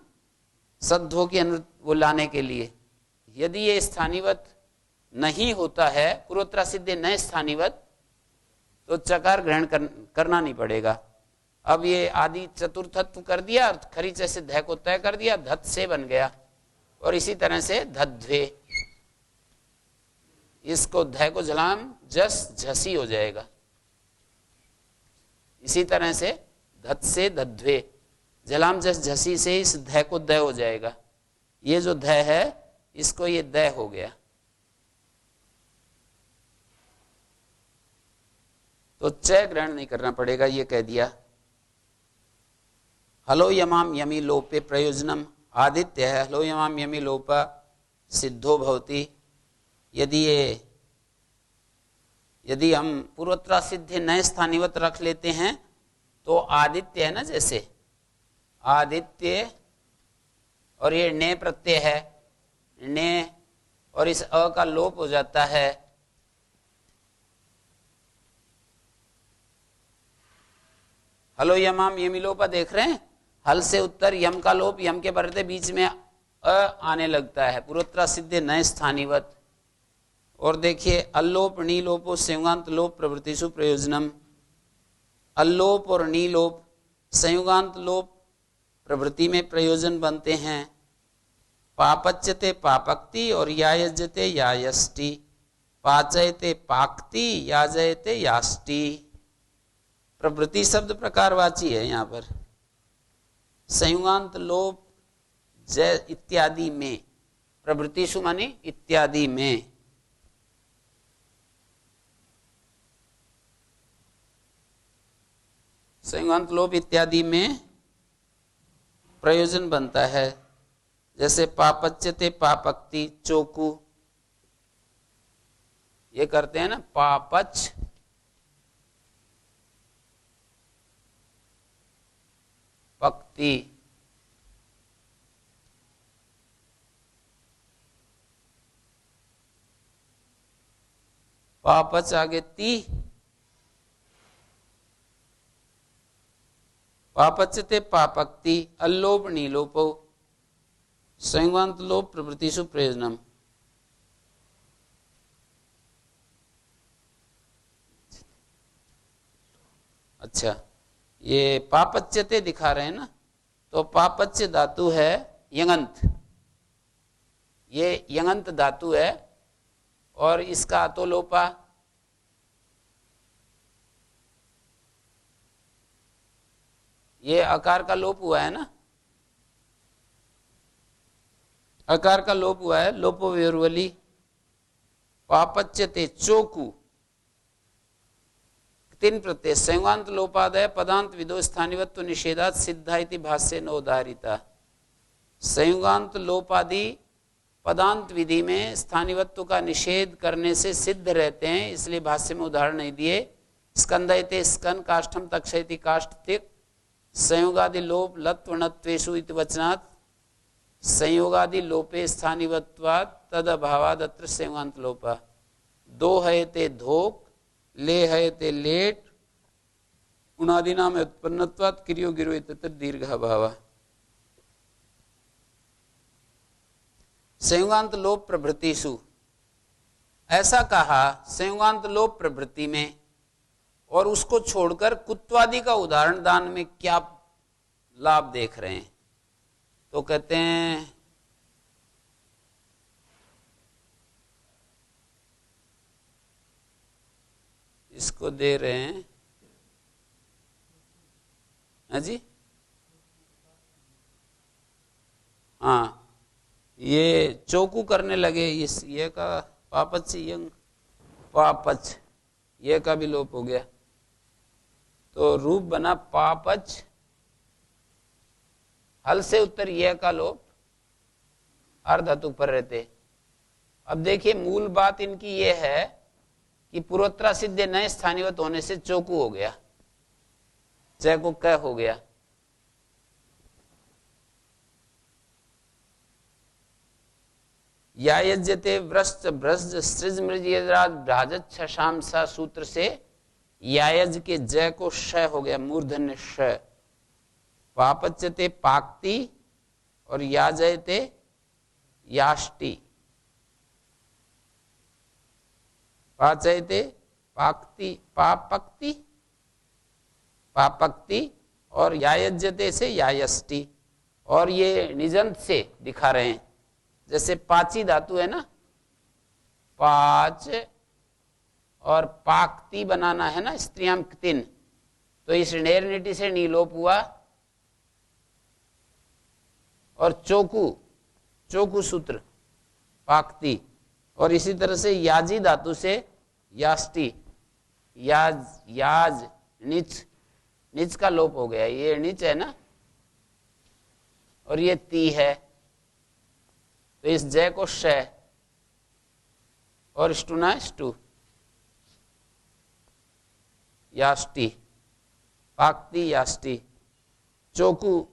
सद्धो की अनुवृत्ति वो लाने के लिए। यदि ये स्थानीवत नहीं होता है, पूर्वोत्तरा सिद्धे न स्थानीवत, तो चकार ग्रहण करना नहीं पड़ेगा। अब ये आदि चतुर्थत्व कर दिया, खरीच से ध को तय कर दिया, धत से बन गया। और इसी तरह से धध्वे, इसको ध को झलाम जस झसी हो जाएगा। इसी तरह से धत से धध्वे, झलाम जस झसी से इस ध को द हो जाएगा। ये जो ध है इसको ये द हो गया। तो च ग्रहण नहीं करना पड़ेगा, ये कह दिया। हलो यमाम यमी लोपे प्रयोजनम आदित्य है, हलो यमाम यमी लोपा सिद्धो भवति। यदि हम पूर्वोत्तरा सिद्धे नए स्थानीवत रख लेते हैं तो आदित्य है ना, जैसे आदित्य और ये ने प्रत्यय है, ने और इस अ का लोप हो जाता है। हलो यमाम यमी लोपा देख रहे हैं, हल से उत्तर यम का लोप, यम के बरते बीच में अ आने लगता है, पूर्वोत्तरा सिद्धे नए स्थानीवत। और देखिए अल्लोप नीलोपो संयुगांत लोप प्रवृत्तिषु प्रयोजनम। अल्लोप और नीलोप संयुगांत लोप प्रवृत्ति में प्रयोजन बनते हैं। पापच्यते पापक्ति और यायजते यायष्टि, पाचयते पाक्ति याजयते याष्टि। प्रवृत्ति शब्द प्रकारवाची है यहाँ पर। संयुगांत लोप जय इत्यादि में, प्रवृत्तिषु माने इत्यादि में। संयुगांत लोप इत्यादि में प्रयोजन बनता है। जैसे पापच्यते पापक्ति, चोकू, ये करते हैं ना, पापच पक्ति। पापच आगे ती, पापच्यते पापक्ति अल्लोप नीलोपो संयुगांत लोप प्रवृत्तिषु प्रयोजनम। अच्छा, ये पापच्यते दिखा रहे हैं ना, तो पापच्य धातु है यंगंत, ये यंगंत धातु है और इसका अतोलोपा ये अकार का लोप हुआ है ना, अकार का लोप हुआ है। लोपो व्योर्वली पापच्यते चोकु 3 प्रत्यय संयुगांत लोपादय पदांत विदो स्थानिवत्व निषेधात सिद्धा इति भाष्य न उदाहरिता। संयुगांत लोपादि पदांत विधि में स्थानिवत्व का निषेध करने से सिद्ध रहते हैं, इसलिए भाष्य में उदाहरण नहीं दिए। स्कंदयते स्कन काष्ठम तक्षयति काष्ठतिक संयोगादि लोप लत्वणत्वेषु इति वचनात् संयोगादि लोपे स्थानिवत्वात् तद अभावाद अत्र संयुगांत लोपा। दो हयते धोक ले हयते लेट उणादिना में उत्पन्नत्वात् क्रियो गिरो इत्यत्र दीर्घ अभाव। संयुगांत लोप प्रभृतिषु, ऐसा कहा संयुगांत लोप प्रभृति में, और उसको छोड़कर कुत्वादि का उदाहरण दान में क्या लाभ देख रहे हैं? तो कहते हैं इसको दे रहे हैं, हाँ जी, हाँ, ये चौकू करने लगे, इस ये का पापच यंग पापच, ये का भी लोप हो गया, तो रूप बना पापच, हल से उत्तर यह का लोप, अर्धातु पर रहते। अब देखिए मूल बात इनकी यह है कि पूर्वोत्तरा सिद्ध नए स्थानीयवत होने से चौकू हो गया, जय को क हो गया। यायज्यते व्रस्त भ्रज सृज मृजराज भ्राजत छशाम सा सूत्र से यायज के जय को श हो गया, मूर्धन्य श। पापच्यते पाक्ति और याजयते याष्टि, पाचयते पाक्ति पापक्ति पापक्ति और यायज्यते से यायष्टि, और ये निजंत से दिखा रहे हैं, जैसे पाची धातु है ना, पाच और पाक्ति बनाना है ना, स्त्रियाम क्तिन, तो इस नेरनिटी से नीलोप हुआ, और चौकू चौकू सूत्र पाक्ति, और इसी तरह से याजी धातु से याष्टि, याज याज नीच, नीच का लोप हो गया, ये नीच है ना, और ये ती है, तो इस जय को श और स्टुना स्टू, याष्टि पाक्ति याष्टि चौकू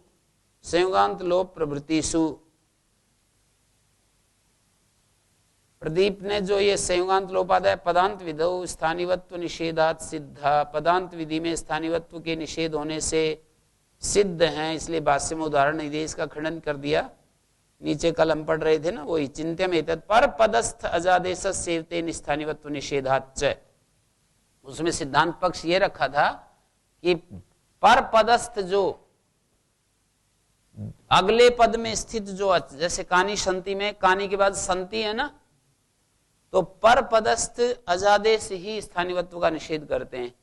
संयुगांत लोप प्रभृतिषु। प्रदीप ने जो ये संयुगांत लोपादय पदांत विधौ स्थानीवत्व निषेधात सिद्धा, पदांत विधि में स्थानीवत्व के निषेध होने से सिद्ध हैं, इसलिए भाष्य में उदाहरण नहीं दिया, इसका खंडन कर दिया। नीचे कल हम पढ़ रहे थे ना, वही चिंत्यम एतत् पर पदस्थ अजादेश सेवते स्थानीवत्व निषेधाच, उसमें सिद्धांत पक्ष ये रखा था कि पर पदस्थ जो अगले पद में स्थित जो, जैसे कानी संति में कानी के बाद संति है ना, तो पर पदस्थ अजादेश ही स्थानीवत्व का निषेध करते हैं।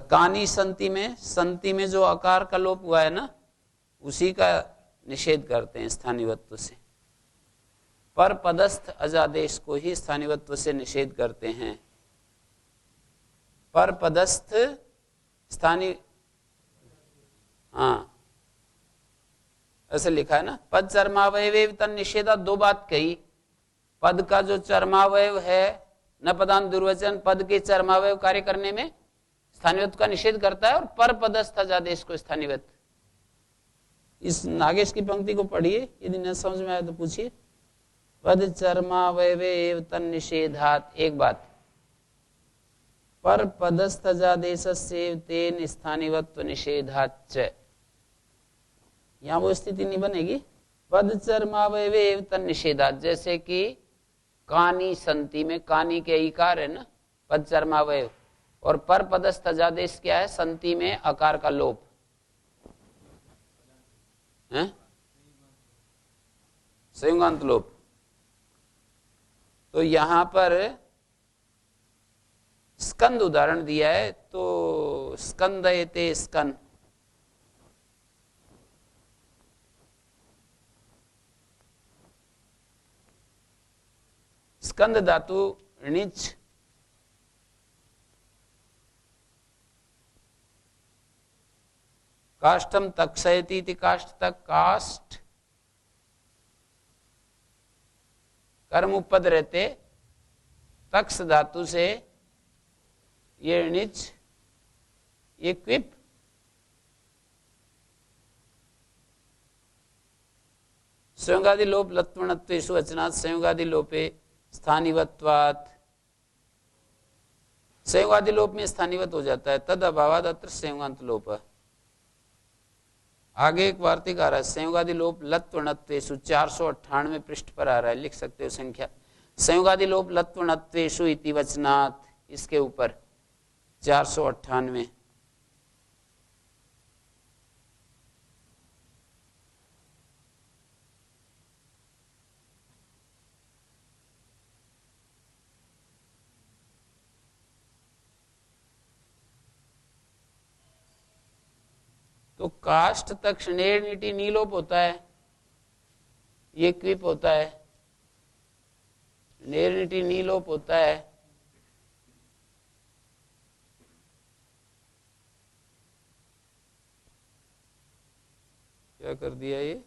कानी संति में जो आकार का लोप हुआ है ना, उसी का निषेध करते हैं स्थानीवत्व से। पर पदस्थ अजादेश को ही स्थानीवत्व से निषेध करते हैं। पर पदस्थ स्थानीय, हाँ ऐसे लिखा है ना, पद चर्मावय तन निषेधा, दो बात कही, पद का जो चर्मावय है न पदांत दुर्वचन, पद के चर्मावय कार्य करने में स्थानीयत्व का निषेध करता है, और पर पदस्थ अजादेश को स्थानीयत्व। इस नागेश की पंक्ति को पढ़िए, यदि न समझ में आए तो पूछिए। पद चर्मावय तन निषेधात, एक बात, पर पदस्थ अजादेश से तेन स्थानीयत्व निषेधाच, यहाँ वो स्थिति नहीं बनेगी। पद चर्मावय तन निषेधात, जैसे कि कानी संति में कानी के इकार है ना, पद चर्मावय, और पर पदस्थ अजादेश क्या है, संति में आकार का लोप है, संयुगांत लोप। तो यहां पर स्कंद उदाहरण दिया है, तो देखो, स्कंदयते स्कन, स्कंद धातु णिच, काष्ठम तक्षयति इति काष्ठ तक, काष्ठ कर्म उपद रहते, तक्ष धातु से ये णिच, ये क्विप, संयोगादि लोप लत्वणत्वेषु वचनात् संयोगादि लोपे स्थानिवत्वात्, संयोगादि लोप में स्थानिवत हो जाता है, तद अभावात् अत्र संयोगांत लोप। आगे एक वार्तिक आ रहा है, संयोगादि लोप लत्वणत्वेषु, 498 पृष्ठ पर आ रहा है, लिख सकते हो संख्या, संयोगादि लोप लत्वणत्वेषु इति वचनात्, इसके ऊपर 498। तो काष्ठ तक णेरनीटी नीलोप होता है, ये क्विप होता है, णेरनीटी नीलोप होता है, क्या कर दिया ये,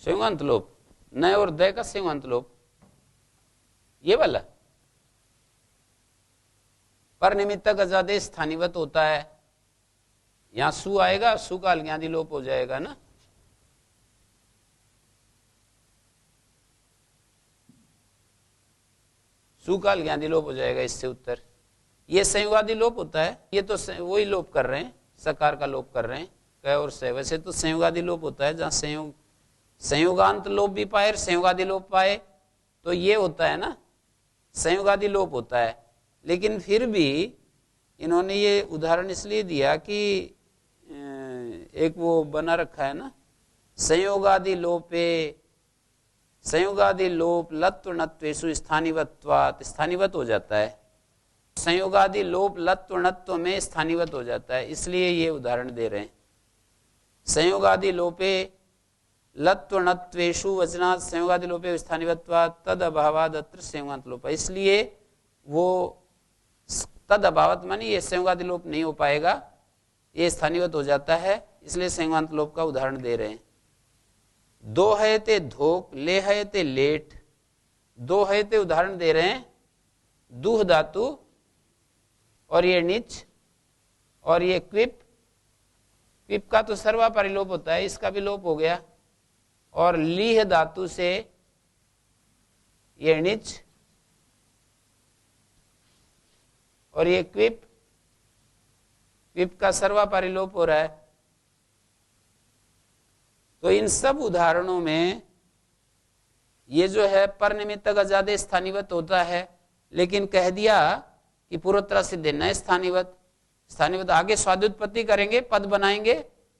संयोगांत लोप, नय और दय का संयोगांत लोप, ये वाला पर निमित्तक अजादेश स्थानिवत होता है, यहां सु आएगा, सु का अलज्ञादि लोप हो जाएगा ना, सु का अलज्ञादि लोप हो जाएगा, इससे उत्तर। ये संयोगादि लोप होता है, ये तो वही लोप कर रहे हैं, सकार का लोप कर रहे हैं, क और से, वैसे तो संयोगादि लोप होता है, जहां संयोगांत लोप भी पाए और संयोगादि लोप पाए, तो ये होता है ना, संयोगादि लोप होता है। लेकिन फिर भी इन्होंने ये उदाहरण इसलिए दिया कि एक वो बना रखा है ना, संयोगादि लोपे, संयोगादि लोप लत्वणत्वेषु स्थानिवत्वात्, स्थानिवत हो जाता है, संयोगादि लोप लत्वणत्व में स्थानिवत हो जाता है, इसलिए ये उदाहरण दे रहे हैं। संयोगादि लोपे लत्वणत्वेषु वचनात् संयोगादि लोपे स्थानिवत्वात् तद अभावात् अत्र संयोगांत लोप, इसलिए वो तद अभावत मानी ये संयोगादि लोप नहीं हो पाएगा, ये स्थानिवत हो जाता है, इसलिए संयोगांत लोप का उदाहरण दे रहे हैं। दो है ते धोक, ले है ते लेट, दो है ते उदाहरण दे रहे हैं, दूह धातु और ये णिच और ये क्विप, क्विप का तो सर्वा परिलोप होता है, इसका भी लोप हो गया, और लीह धातु से ये णिच और ये क्विप, क्विप का सर्वा परिलोप हो रहा है। तो इन सब उदाहरणों में ये जो है पर निमित्तक अजादे स्थानिवत होता है, लेकिन कह दिया कि पूर्वोत्तरा सिद्धे न स्थानिवत, स्थानिवत आगे स्वादुत्पत्ति करेंगे, पद बनाएंगे,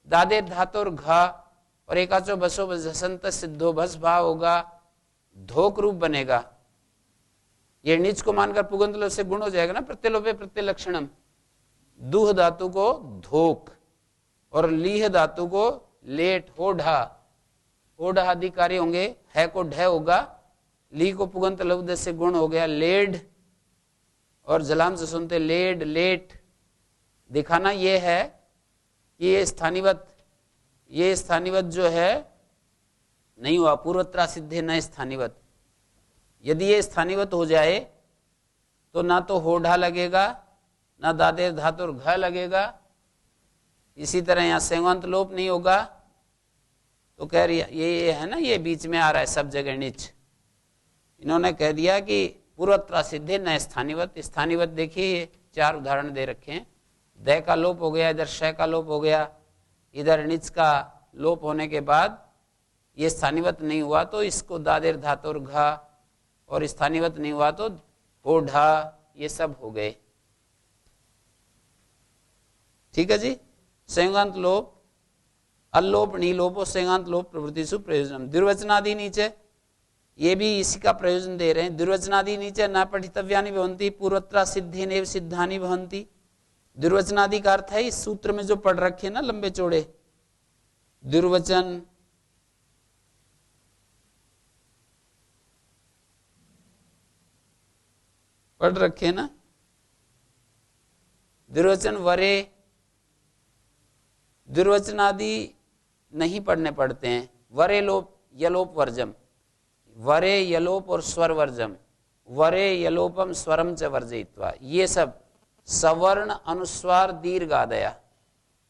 दादे धातु और घा और एकाचो बसो बसंत सिद्धो भस भाव होगा, धोक रूप बनेगा। ये नीच को मानकर पुगंत लोप से गुण हो जाएगा ना, प्रत्यलोपे प्रत्यलक्षणम, दूह धातु को धोक और लीह धातु को लेट, होढ़ा, होढ़ा अधिकारी होंगे, है को ढह होगा, ली को पुगंत लब्ध से गुण हो गया लेड, और जलाम से सुनते लेड लेट। दिखाना ये है कि ये स्थानिवत जो है नहीं हुआ, पूर्वोत्तरा सिद्धे न स्थानिवत। यदि ये स्थानिवत हो जाए तो ना तो होढ़ा लगेगा, ना दादे धातु और घ लगेगा, इसी तरह यहाँ संयोगांत लोप नहीं होगा। तो कह रही ये है ना, ये बीच में आ रहा है सब जगह नीच, इन्होंने कह दिया कि पूर्वोत्तरा सिद्धे न स्थानिवत। स्थानिवत देखिए 4 उदाहरण दे रखे हैं, दय का लोप हो गया, इधर शय का लोप हो गया, इधर नीच का लोप होने के बाद ये स्थानिवत नहीं हुआ तो इसको दादेर धातु और घा, और स्थानिवत नहीं हुआ तो ओढ़ा, ये सब हो गए। ठीक है जी। संयोगांत लोप, अल्लोप नीलोपो संयोगांत लोप प्रवृत्तिषु प्रयोजनम, द्विवचनादि नीचे ये भी इसी का प्रयोजन दे रहे हैं। दुर्वचनादि नीचे न पठितव्यानि भवन्ति पूर्वत्र सिद्धेनेव सिद्धानि भवन्ति। दुर्वचनादि का अर्थ है इस सूत्र में जो पढ़ रखे ना लंबे चौड़े दुर्वचन, पढ़ रखे ना दुर्वचन वरे, दुर्वचनादि नहीं पढ़ने पड़ते हैं। वरे लोप यलोप वर्जम, वरे यलोप और स्वर वर्जम, वरे यलोपम स्वरम च वर्जयित्वा, ये सब सवर्ण अनुस्वार दीर्घादया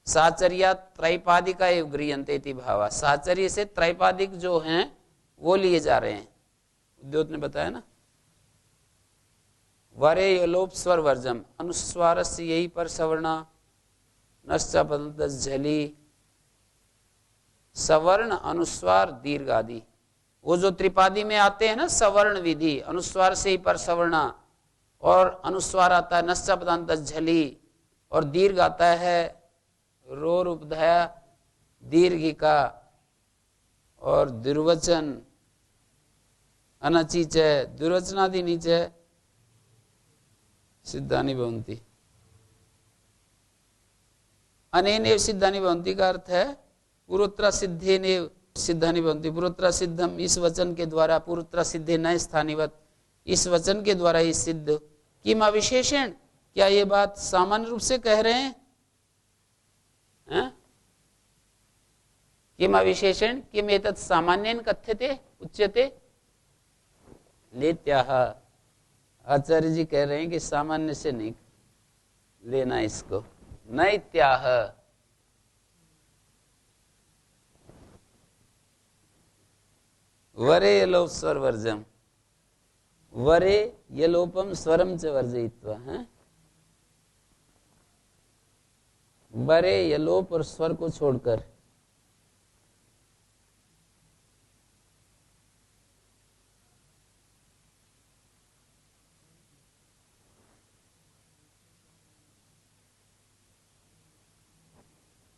साचर्या त्रैपादिका एव गृह्यन्ते इति भावा। साचर्य से त्रैपादिक जो हैं वो लिए जा रहे हैं। उद्योत ने बताया ना वरे यलोप स्वर वर्जम अनुस्वार से यही पर सवर्णा नश्चा पदंत झली सवर्ण अनुस्वार दीर्घ आदि। वो जो त्रिपादी में आते हैं ना सवर्ण विधि, अनुस्वार से ही पर सवर्णा और अनुस्वार आता है नश्चा पदांत झली और दीर्घ आता है रोर उपधया दीर्घिका और दुर्वचन अनचीच दुर्वचनादि नीचे सिद्धानि भवन्ति। अनेनेव सिद्धानि भवन्ति का अर्थ है पूर्वोत्तरा सिद्धेनेव सिद्धानि भवन्ति। पूर्वोत्तरा सिद्धम इस वचन के द्वारा, पूर्वोत्तरा सिद्धे न स्थानिवत इस वचन के द्वारा ही सिद्ध। किम अविशेषण, क्या ये बात सामान्य रूप से कह रहे हैं? किम अविशेषण किम एतत् सामान्येन कथ्यते उच्यते लेत्याह। आचार्य जी कह रहे हैं कि सामान्य से नहीं लेना इसको, नैत्याह। वरे यलोप स्वर वर्जम, वरे यलोपम स्वरम च वर्जयित्वा। वरे यलोप और स्वर को छोड़कर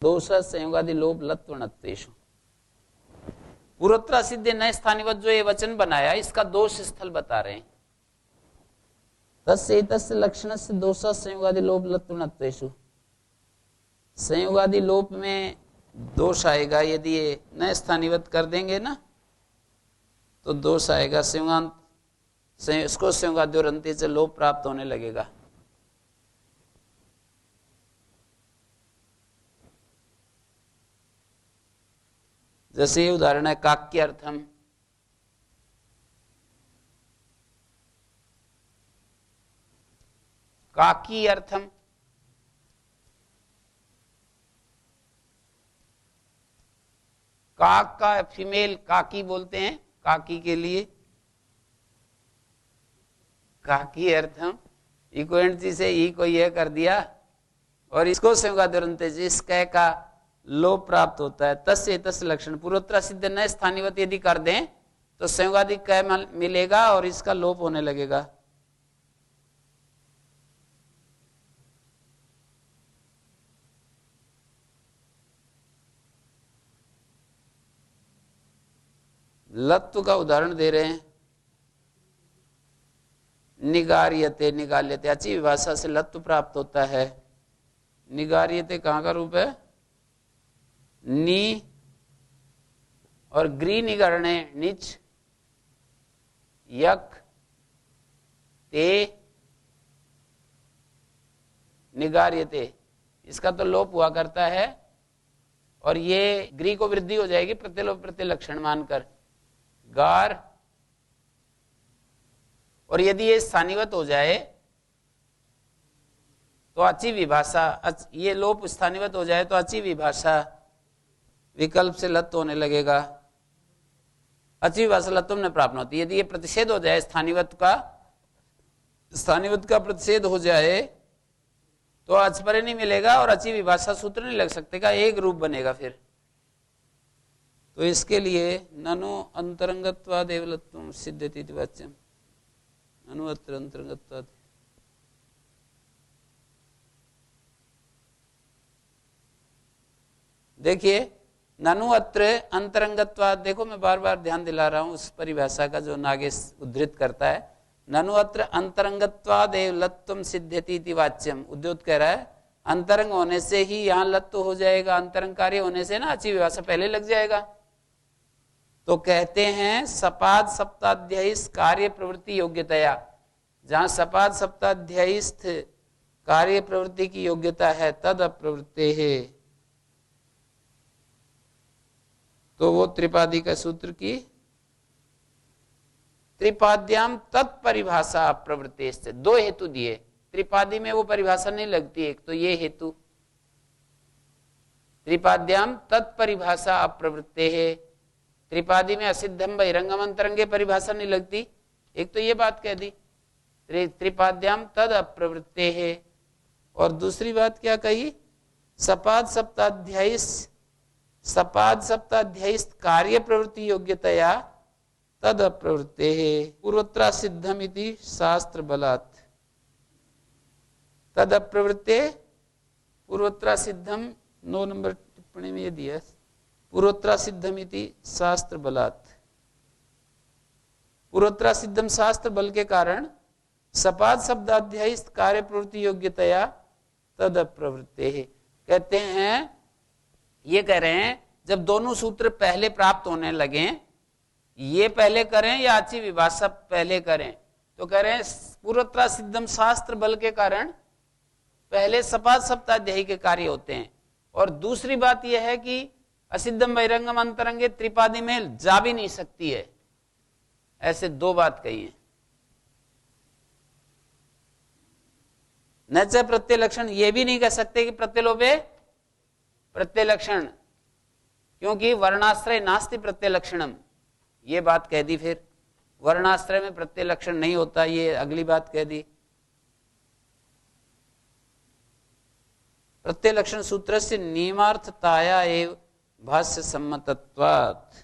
दोष संयोगादि लोप लत्वणत्वेषु। पूर्वोत्तरा सिद्धे नए स्थानिवत जो ये वचन बनाया इसका दोष स्थल बता रहे हैं। तस्य एतस्य लक्षणस्य दोष संयोगादि लोप लत्वणत्वेषु। संयोगादि लोप में दोष आएगा यदि ये नए स्थानिवत कर देंगे ना तो दोष आएगा। संयोगांत इसको संयोगादि और अंत्य से लोप प्राप्त होने लगेगा। जैसे ये उदाहरण है काक्यर्थम, काकी अर्थम, काक का फीमेल काकी बोलते हैं काकी के लिए, काकी अर्थम इको एंड से ई को यह कर दिया और इसको संयोगादि इस कै का लोप प्राप्त होता है। तस्य तस्य लक्षण पूर्वोत्तरा सिद्ध नए स्थानिवत यदि कर दें तो संयोगादि कै मिलेगा और इसका लोप होने लगेगा। लत्व का उदाहरण दे रहे हैं। निगार्यते निगाल्यते अच्छी विभाषा से लत्व प्राप्त होता है। निगार्यते कहाँ का रूप है? नी और ग्री निगरणे निच यक ते निगार्यते, इसका तो लोप हुआ करता है और ये ग्री को वृद्धि हो जाएगी प्रत्यलोप प्रत्यलक्षण मानकर गार। और यदि ये स्थानिवत हो जाए तो अच्छी विभाषा, ये लोप स्थानिवत हो जाए तो अच्छी विभाषा विकल्प से लत्त होने लगेगा। अच्छी विभाषा लत्तम ने प्राप्त होती है। यदि ये प्रतिषेध हो जाए स्थानिवत का प्रतिषेध हो जाए तो अचपरे नहीं मिलेगा और अच्छी विभाषा सूत्र नहीं लग सकते का, एक रूप बनेगा फिर। तो इसके लिए ननु अंतरंगत्वा देवलत्वम सिद्धति वाच्यम, ननु अंतरंगत्वा। देखिए ननु अत्र अंतरंगत्वाद, देखो मैं बार बार ध्यान दिला रहा हूं उस परिभाषा का जो नागेश उद्धृत करता है। ननु अत्र अंतरंगत्वाद एव लत्वम सिद्ध्यति इति वाच्यम। उद्योत कह रहा है अंतरंग होने से ही यहाँ लत्व हो जाएगा, अंतरंग कार्य होने से ना अची विभाषा पहले लग जाएगा। तो कहते हैं सपाद सप्ताध्यायिस कार्य प्रवृत्ति योग्यतया, जहां सपाद सप्ताध्यायिस्थ कार्य प्रवृत्ति की योग्यता है, तद अप्रवृत्ते है, तो वो त्रिपादी का सूत्र की त्रिपाद्याम तत्परिभाषा अप्रवृत्ते से दो हेतु दिए। त्रिपादी में वो परिभाषा नहीं लगती, एक तो ये हेतु त्रिपाद्याम तत्परिभाषा अप्रवृत्ते है, त्रिपादी में असिद्धम बहिरंगम अंतरंगे परिभाषा नहीं लगती, एक तो ये बात कह दी त्रिपाद्याम तद अप्रवृत्ते है। और दूसरी बात क्या कही, सपाद सप्ताध्यायी कार्य प्रवृत्ति योग्यतया तद अप्रवृत्ते है, पूर्वोत्तरा सिद्धम इति शास्त्र बलात्। तद अप्रवृत्ते पूर्वोत्तरा सिद्धम 9 नंबर टिप्पणी में ये दिया, पूर्वोत्तरा सिद्धम इति शास्त्र बलात्। पूर्वोत्तरा सिद्धम शास्त्र बल के कारण सपाद शब्दाध्यायी कार्य प्रवृत्ति योग्यतया तद अप्रवृत्ते है। कहते हैं, ये कह रहे हैं जब दोनों सूत्र पहले प्राप्त होने लगे, ये पहले करें या आची विभाषा पहले करें, तो कह रहे हैं पूर्वोत्तरा सिद्धम शास्त्र बल के कारण पहले सपाद सप्ताध्यायी के कार्य होते हैं। और दूसरी बात यह है कि असिद्धम बहिरंगम अंतरंगे त्रिपादी में जा भी नहीं सकती है। ऐसे दो बात कही है। न च प्रत्यय लक्षण, ये भी नहीं कह सकते कि प्रत्यलोपे प्रत्यय लक्षण, क्योंकि वर्णाश्रय नास्ति प्रत्यय लक्षणम, ये बात कह दी। फिर वर्णाश्रय में प्रत्यय लक्षण नहीं होता, ये अगली बात कह दी। प्रत्यय लक्षण सूत्र से नियमार्थताया एव भाष्य सम्मतत्वात्।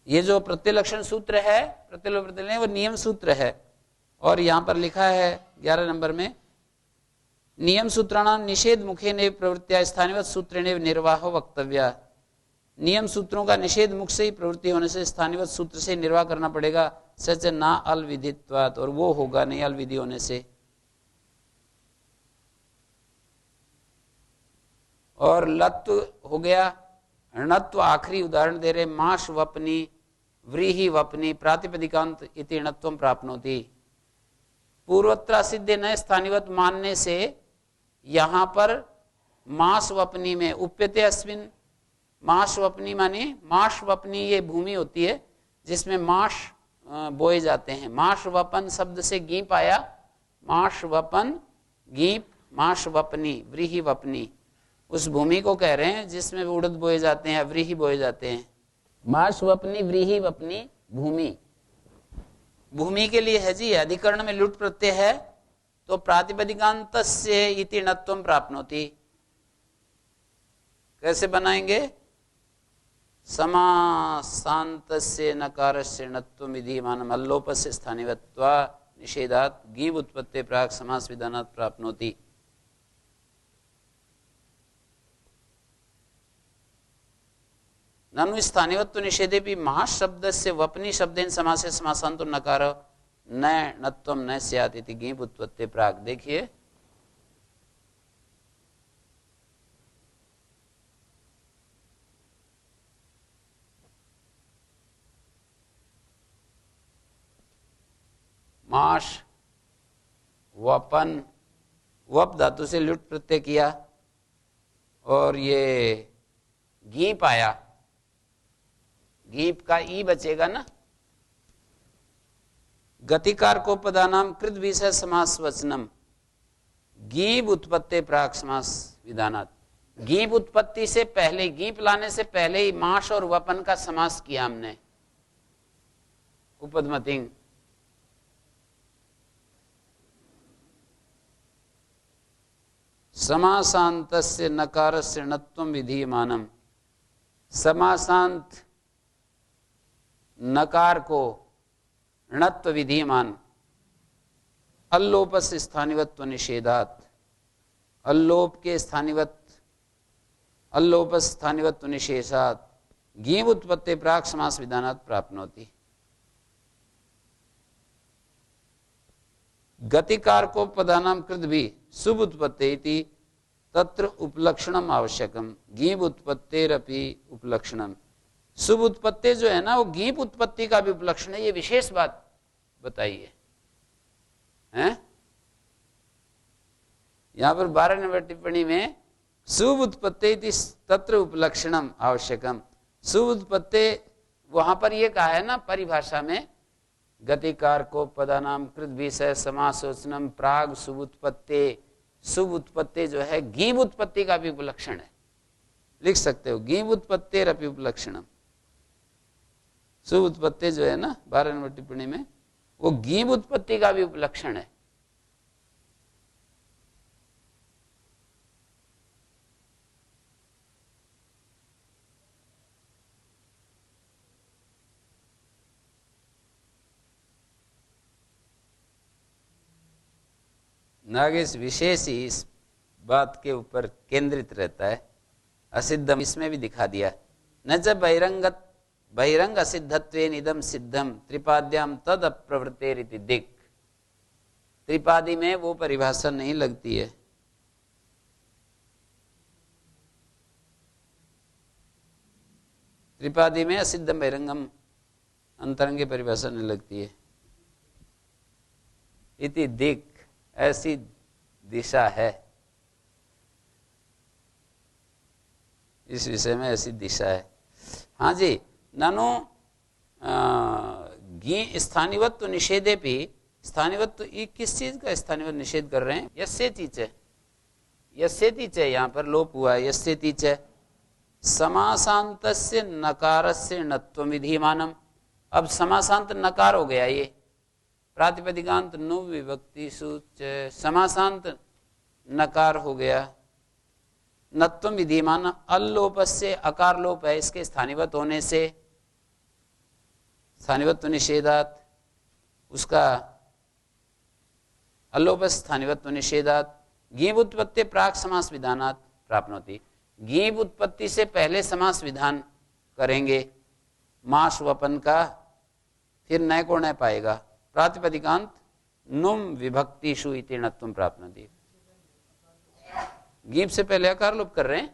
ये जो प्रत्यय लक्षण सूत्र है, प्रत्यलोप प्रत्यय, वो नियम सूत्र है। और यहां पर लिखा है 11 नंबर में, नियम सूत्राणाम निषेध मुखे ने प्रवृत्तिया स्थानीयवत् सूत्रेण निर्वाह वक्तव्या। नियम सूत्रों का निषेध मुख से ही प्रवृत्ति होने से स्थानीयवत् सूत्र से निर्वाह करना पड़ेगा, सच ना अलविदित्वात्, और वो होगा नहीं अलविधि होने से। और लत्व हो गया, णत्व आखिरी उदाहरण दे रहे, माश वपनी व्रीहि वपनी प्रातिपदिकांत इति णत्वम प्राप्नोति। पूर्वोत्तरा सिद्ध न स्थानीयवत् मानने से यहां पर माश वपनी में उप्यते अस्मिन, माश वपनी माने माश वपनी ये भूमि होती है जिसमें माश बोए जाते हैं। माश वपन शब्द से गीप आया, माश वपन गीप, माश वपनी व्रीहि वपनी, उस भूमि को कह रहे हैं जिसमें उड़द बोए जाते हैं, व्रीहि बोए जाते हैं। माश वपनी व्रीहि वपनी भूमि, भूमि के लिए है जी। अधिकरण में लुट प्रत्यय है तो प्रातिपदिकांतस्य इति णत्वम प्राप्नोति। कैसे बनाएंगे, समासान्तस्य नकारस्य णत्वम विधीयमानम अल्लोपस्य स्थानीयवत्वा निषेधात् गीव उत्पत्ते प्राक् समास विधानात् प्राप्नोति। ननु स्थानीयवत्व निषेधे भी महास शब्द से वपनी शब्देन समासे समासांतो नकार न नत्वम न स्यात् इति गीव उत्पत्ते प्राक्। देखिए माश वपन, वप धातु से लुट प्रत्यय किया और ये गीप आया, गीप का ई बचेगा ना। गतिकार को पदानाम कृत विषय समास वचनम गीप उत्पत्ति प्राक समास विधानात्। गीप उत्पत्ति से पहले, गीप लाने से पहले ही माश और वपन का समास किया हमने, उपदमतिंग। समासांतस्य नकारस्य णत्वम विधीयमानम, समासांत नकार को णत्व विधीयमान, अल्लोपस्य स्थानीयवत्व निषेधात्, अल्लोप के स्थानीयवत्व, अल्लोप स्थानिवत्व निशेषात गीव उत्पत्ति प्राक समास विधानात् प्राप्नोति। गतिकार को पदानाम कृत भी शुभ उत्पत्ति इति तत्र उपलक्षणम आवश्यकम गीव उत्पत्तेरपि उपलक्षणम। शुभ उत्पत्ति जो है ना वो गीप उत्पत्ति का भी उपलक्षण है, ये विशेष बात बताइए हैं। यहां पर 12 नंबर टिप्पणी में शुभ उत्पत्ति इति तत्र उपलक्षणम आवश्यकम। शुभ उत्पत्ति वहां पर ये कहा है ना परिभाषा में, गतिकार को पदानाम कृत विषय समासोचनम प्राग शुभ उत्पत्ति। शुभ उत्पत्ति जो है गीव उत्पत्ति का भी उपलक्षण है, लिख सकते हो गीव उत्पत्तेरपि उपलक्षणम। शुभ उत्पत्ति जो है ना 12 नंबर टिप्पणी में वो गीव उत्पत्ति का भी उपलक्षण है। नागेश विशेष ही इस बात के ऊपर केंद्रित रहता है। असिद्धम इसमें भी दिखा दिया, न च बहिरंग असिद्धत्वेन इदम सिद्धम त्रिपाद्याम तद अप्रवृत्तेरिति दिक्। त्रिपादी में वो परिभाषा नहीं लगती है। त्रिपादी में असिद्धम बहिरंगम अंतरंग की परिभाषा नहीं लगती है। इति दिक् ऐसी दिशा है, इस विषय में ऐसी दिशा है। हाँ जी, नानो स्थानिवत्व निषेधे भी स्थानिवत्व ये किस चीज का स्थानिवत्व निषेध कर रहे हैं? यस्येति च, यस्येति च यहाँ पर लोप हुआ है। यस्येति च समासान्तस्य नकारस्य नत्वं विधीयमानम। अब समासांत नकार हो गया, ये प्रातिपदिकांत नु विभक्ति सूच समासांत नकार हो गया। नत्वम विधीयमान अल्लोप से अकार लोप है, इसके स्थानिवत होने से स्थानिवत्व निषेधात, उसका अल्लोप स्थानिवत्व निषेधात गीव उत्पत्ति प्राक समास विधानात प्राप्नोति। गीव उत्पत्ति से पहले समास विधान करेंगे मास वपन का, फिर नय को नय पाएगा। प्रातिपदिकांत नुम विभक्तिषु इति णत्वं प्राप्नोति। गीप से पहले आकार लोप कर रहे हैं।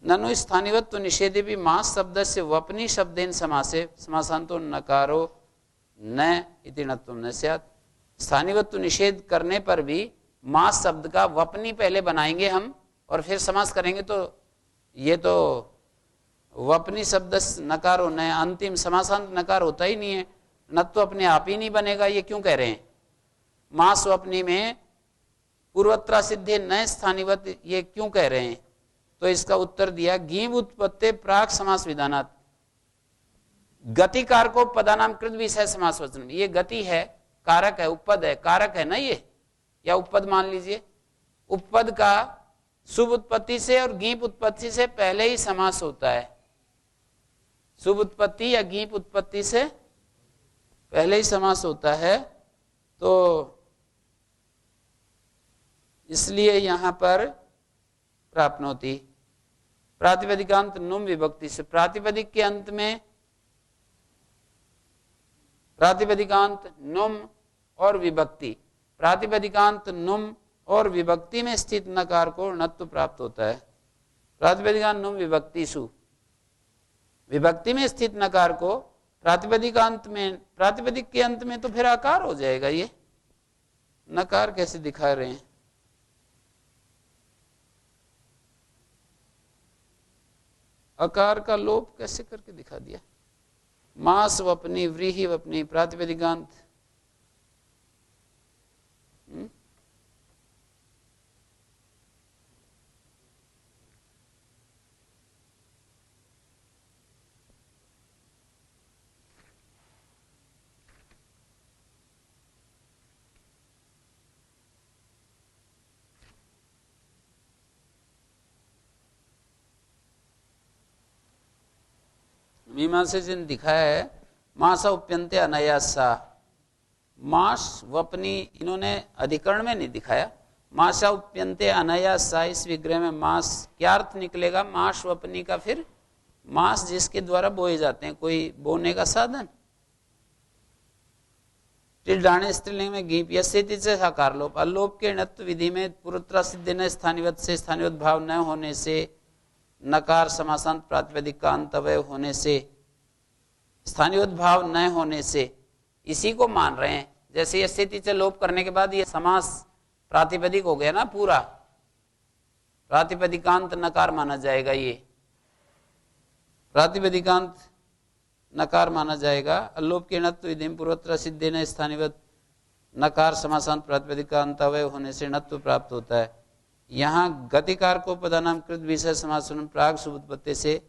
ननु स्थानिवत्व निषेधे भी मास शब्द से वपनी शब्देन समासे समासांतो नकारो न इति णत्वं न स्यात्। स्थानिवत्व निषेध करने पर भी मास शब्द का वपनी पहले बनाएंगे हम और फिर समास करेंगे, तो ये तो वपनी शब्द नकारो न, अंतिम समासांत नकार होता ही नहीं है, न तो अपने आप ही नहीं बनेगा। ये क्यों कह रहे हैं? मास वपनी में पूर्वत्रा सिद्धे न स्थानिवत, ये क्यों कह रहे हैं? तो इसका उत्तर दिया गीव उत्पत्ति प्राक समास विधानात। गतिकार को पदानाम कृत विषय समास वचन, ये गति है, कारक है, उपपद है, कारक है ना ये, या उपपद मान लीजिए। उपपद का शुभ उत्पत्ति से और गीप उत्पत्ति से पहले ही समास होता है। शुभ उत्पत्ति या गीप उत्पत्ति से पहले ही समास होता है, तो इसलिए यहां पर प्राप्नोति। प्रातिपदिकांत नुम विभक्ति से, प्रातिपदिक के अंत में प्रातिपदिकांत नुम और विभक्ति, प्रातिपदिकांत नुम और विभक्ति में स्थित नकार को णत्व प्राप्त होता है। प्रातिपदिकांत नुम विभक्तिषु, विभक्ति में स्थित नकार को प्रातिपदिकांत में, प्रातिपदिक के अंत में तो फिर आकार हो जाएगा। ये नकार कैसे दिखा रहे हैं? आकार का लोप कैसे करके दिखा दिया? मास वपनी व्रीहि वपनी प्रातिपदिकांत, मीमांसा से दिखाया है मासा उप्यंते अनायासा। मास वपनी इन्होंने अधिकरण में नहीं दिखाया, माशा उपयंते अनया सा, इस विग्रह में मास क्या अर्थ निकलेगा? माश वपनी का फिर मास जिसके द्वारा बोए जाते हैं, कोई बोने का साधन। टिल्डाणे स्त्रीलिंग में गीप यस्यति से साकार लोप, अलोप के णत्व विधि में पूर्वोत्तरा सिद्ध न स्थानीवत से, स्थानीवत भाव न होने से, नकार समासांत प्रातिपदिक का अंतवय होने से, स्थानीवत भाव न होने से, इसी को मान रहे हैं। जैसे यस्यति से लोप करने के बाद ये समास प्रातिपदिक हो गया ना, पूरा प्रातिपदिकांत नकार माना जाएगा, ये प्रातिपदिकांत नकार माना जाएगा। अलोप के णत्व विधि पूर्वोत्तर सिद्धे न स्थानीवत नकार समासांत प्रातिपदिक का अंतवय होने से णत्व प्राप्त होता है। यहाँ गतिकार को पदानाम कृत विषय समास प्राग सुबुत्पत्ति से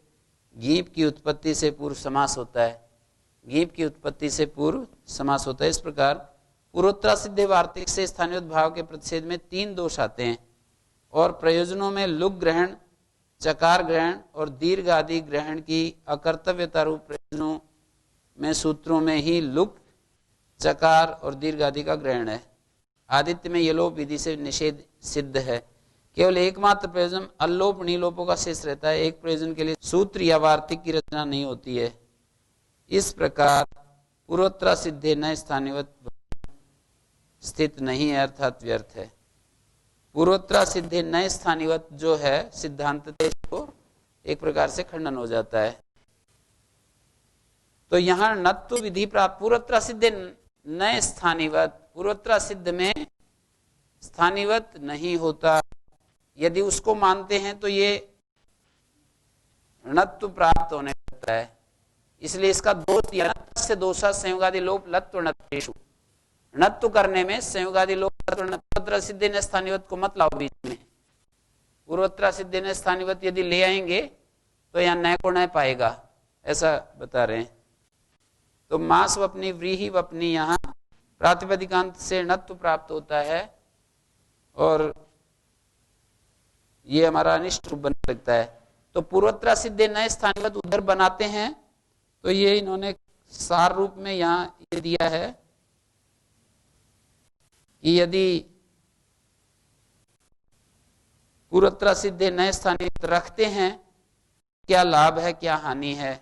गीप की उत्पत्ति से पूर्व समास होता है, गीप की उत्पत्ति से पूर्व समास होता है। इस प्रकार पूर्वोत्तरा सिद्ध वार्तिक से स्थानीय भाव के प्रतिषेध में 3 दोष आते हैं और प्रयोजनों में लुग ग्रहण, चकार ग्रहण और दीर्घ आदि ग्रहण की अकर्तव्यता रूप प्रयोजनों में सूत्रों में ही लुग, चकार और दीर्घ आदि का ग्रहण है। आदित्य में यलोप विधि से निषेध सिद्ध है। केवल एकमात्र प्रयोजन अल्लोप नीलोपों का शेष रहता है। एक प्रयोजन के लिए सूत्र या वार्तिक की रचना नहीं होती है। इस प्रकार पूर्वोत्तरा सिद्धे न स्थानीयवत स्थित नहीं है, अर्थात व्यर्थ है। पूर्वोत्तरा सिद्धे न स्थानीयवत जो है सिद्धांत को एक प्रकार से खंडन हो जाता है। तो यहाँ नत्व विधि प्राप्त पूर्वोत्तरा सिद्धे न स्थानीयवत, पूर्वोत्तरा सिद्ध में स्थानीयवत नहीं होता। यदि उसको मानते हैं तो ये णत्व प्राप्त होने लगता है। इसलिए इसका दोष या से दोषा संयोगादि लोप लत्व णत्वेषु, णत्व करने में संयोगादि लोप पूर्वोत्तरा सिद्धे न स्थानीयवत को मत लाओ बीच में। पूर्वोत्तरा सिद्धे न स्थानीयवत यदि ले आएंगे तो यहाँ न को न पाएगा, ऐसा बता रहे हैं। तो मास वपनी व्रीहि वपनी यहाँ प्रातिपदिकांत से णत्व प्राप्त होता है और ये हमारा अनिष्ट रूप बन सकता है। तो पूर्वोत्तरा सिद्धे नए स्थानीयवत उधर बनाते हैं तो ये इन्होंने सार रूप में यहाँ ये दिया है कि यदि पूर्वोत्तरा सिद्धे नए स्थानीयवत रखते हैं क्या लाभ है, क्या हानि है?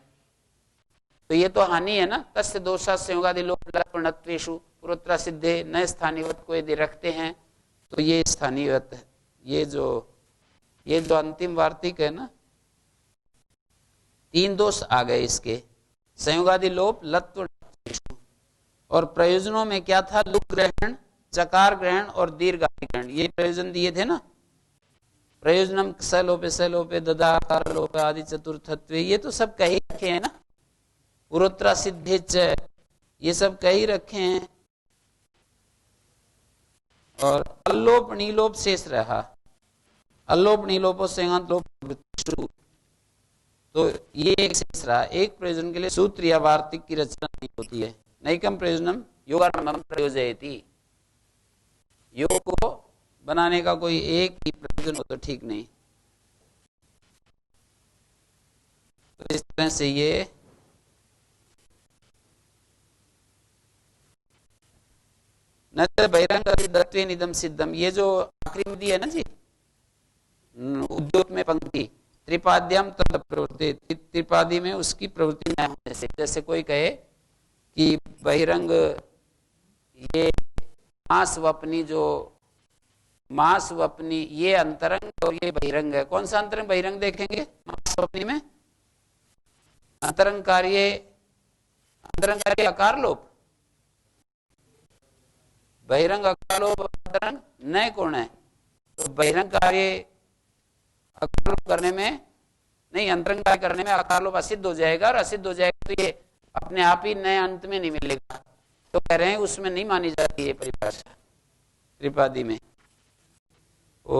तो ये तो हानि है ना। तस्य दोषा संयोगादि लोप लत्वणत्वेषु, पूर्वोत्तरा सिद्धे नए स्थानीयवत को यदि रखते हैं तो ये स्थानीयवत है। ये जो अंतिम वार्तिक है ना, 3 दोष आ गए इसके, संयोगादि लोप लत्व और प्रयोजनों में क्या था? लुक ग्रहण, चकार ग्रहण और दीर्घादि ग्रहण, ये प्रयोजन दिए थे ना। प्रयोजनम सलोपे ददाकार लोप आदि चतुर्थत्वे, ये तो सब कही रखे हैं ना। पूर्वोत्तरा सिद्धे च, ये सब कही रखे हैं। और अल्लोप नीलोप शेष रहा, अल्लोप नीलोपो संयोगांत लोप, तो ये एक शेष रहा। एक प्रयोजन के लिए सूत्र या वार्तिक की रचना नहीं होती है। नैकम प्रयोजनम योगारंभम प्रयोजयति, योग को बनाने का कोई एक ही प्रयोजन हो तो ठीक नहीं। तो इस तरह से ये न बहिरंग निदम सिद्धम, ये जो आखिरी विधि है ना जी, उद्योत में पंक्ति त्रिपाद्यम तद प्रवृत्ति, त्रिपादी में उसकी प्रवृत्ति न होने से। जैसे कोई कहे कि बहिरंग ये मास वपनी, जो मास वपनी ये अंतरंग और ये बहिरंग है। कौन सा अंतरंग बहिरंग देखेंगे मास वपनी में? अंतरंग कार्य अकार लोप, बहिरंग अकार लोप, अंतरंग न कौन है? तो बहिरंग कार्य अकार लोप करने में नहीं, अंतरंग कार्य करने में अकार लोप असिद्ध हो जाएगा, और असिद्ध हो जाएगा तो ये अपने आप ही नए अंत में नहीं मिलेगा। तो कह रहे हैं उसमें नहीं मानी जाती ये परिभाषा त्रिपादी में। ओ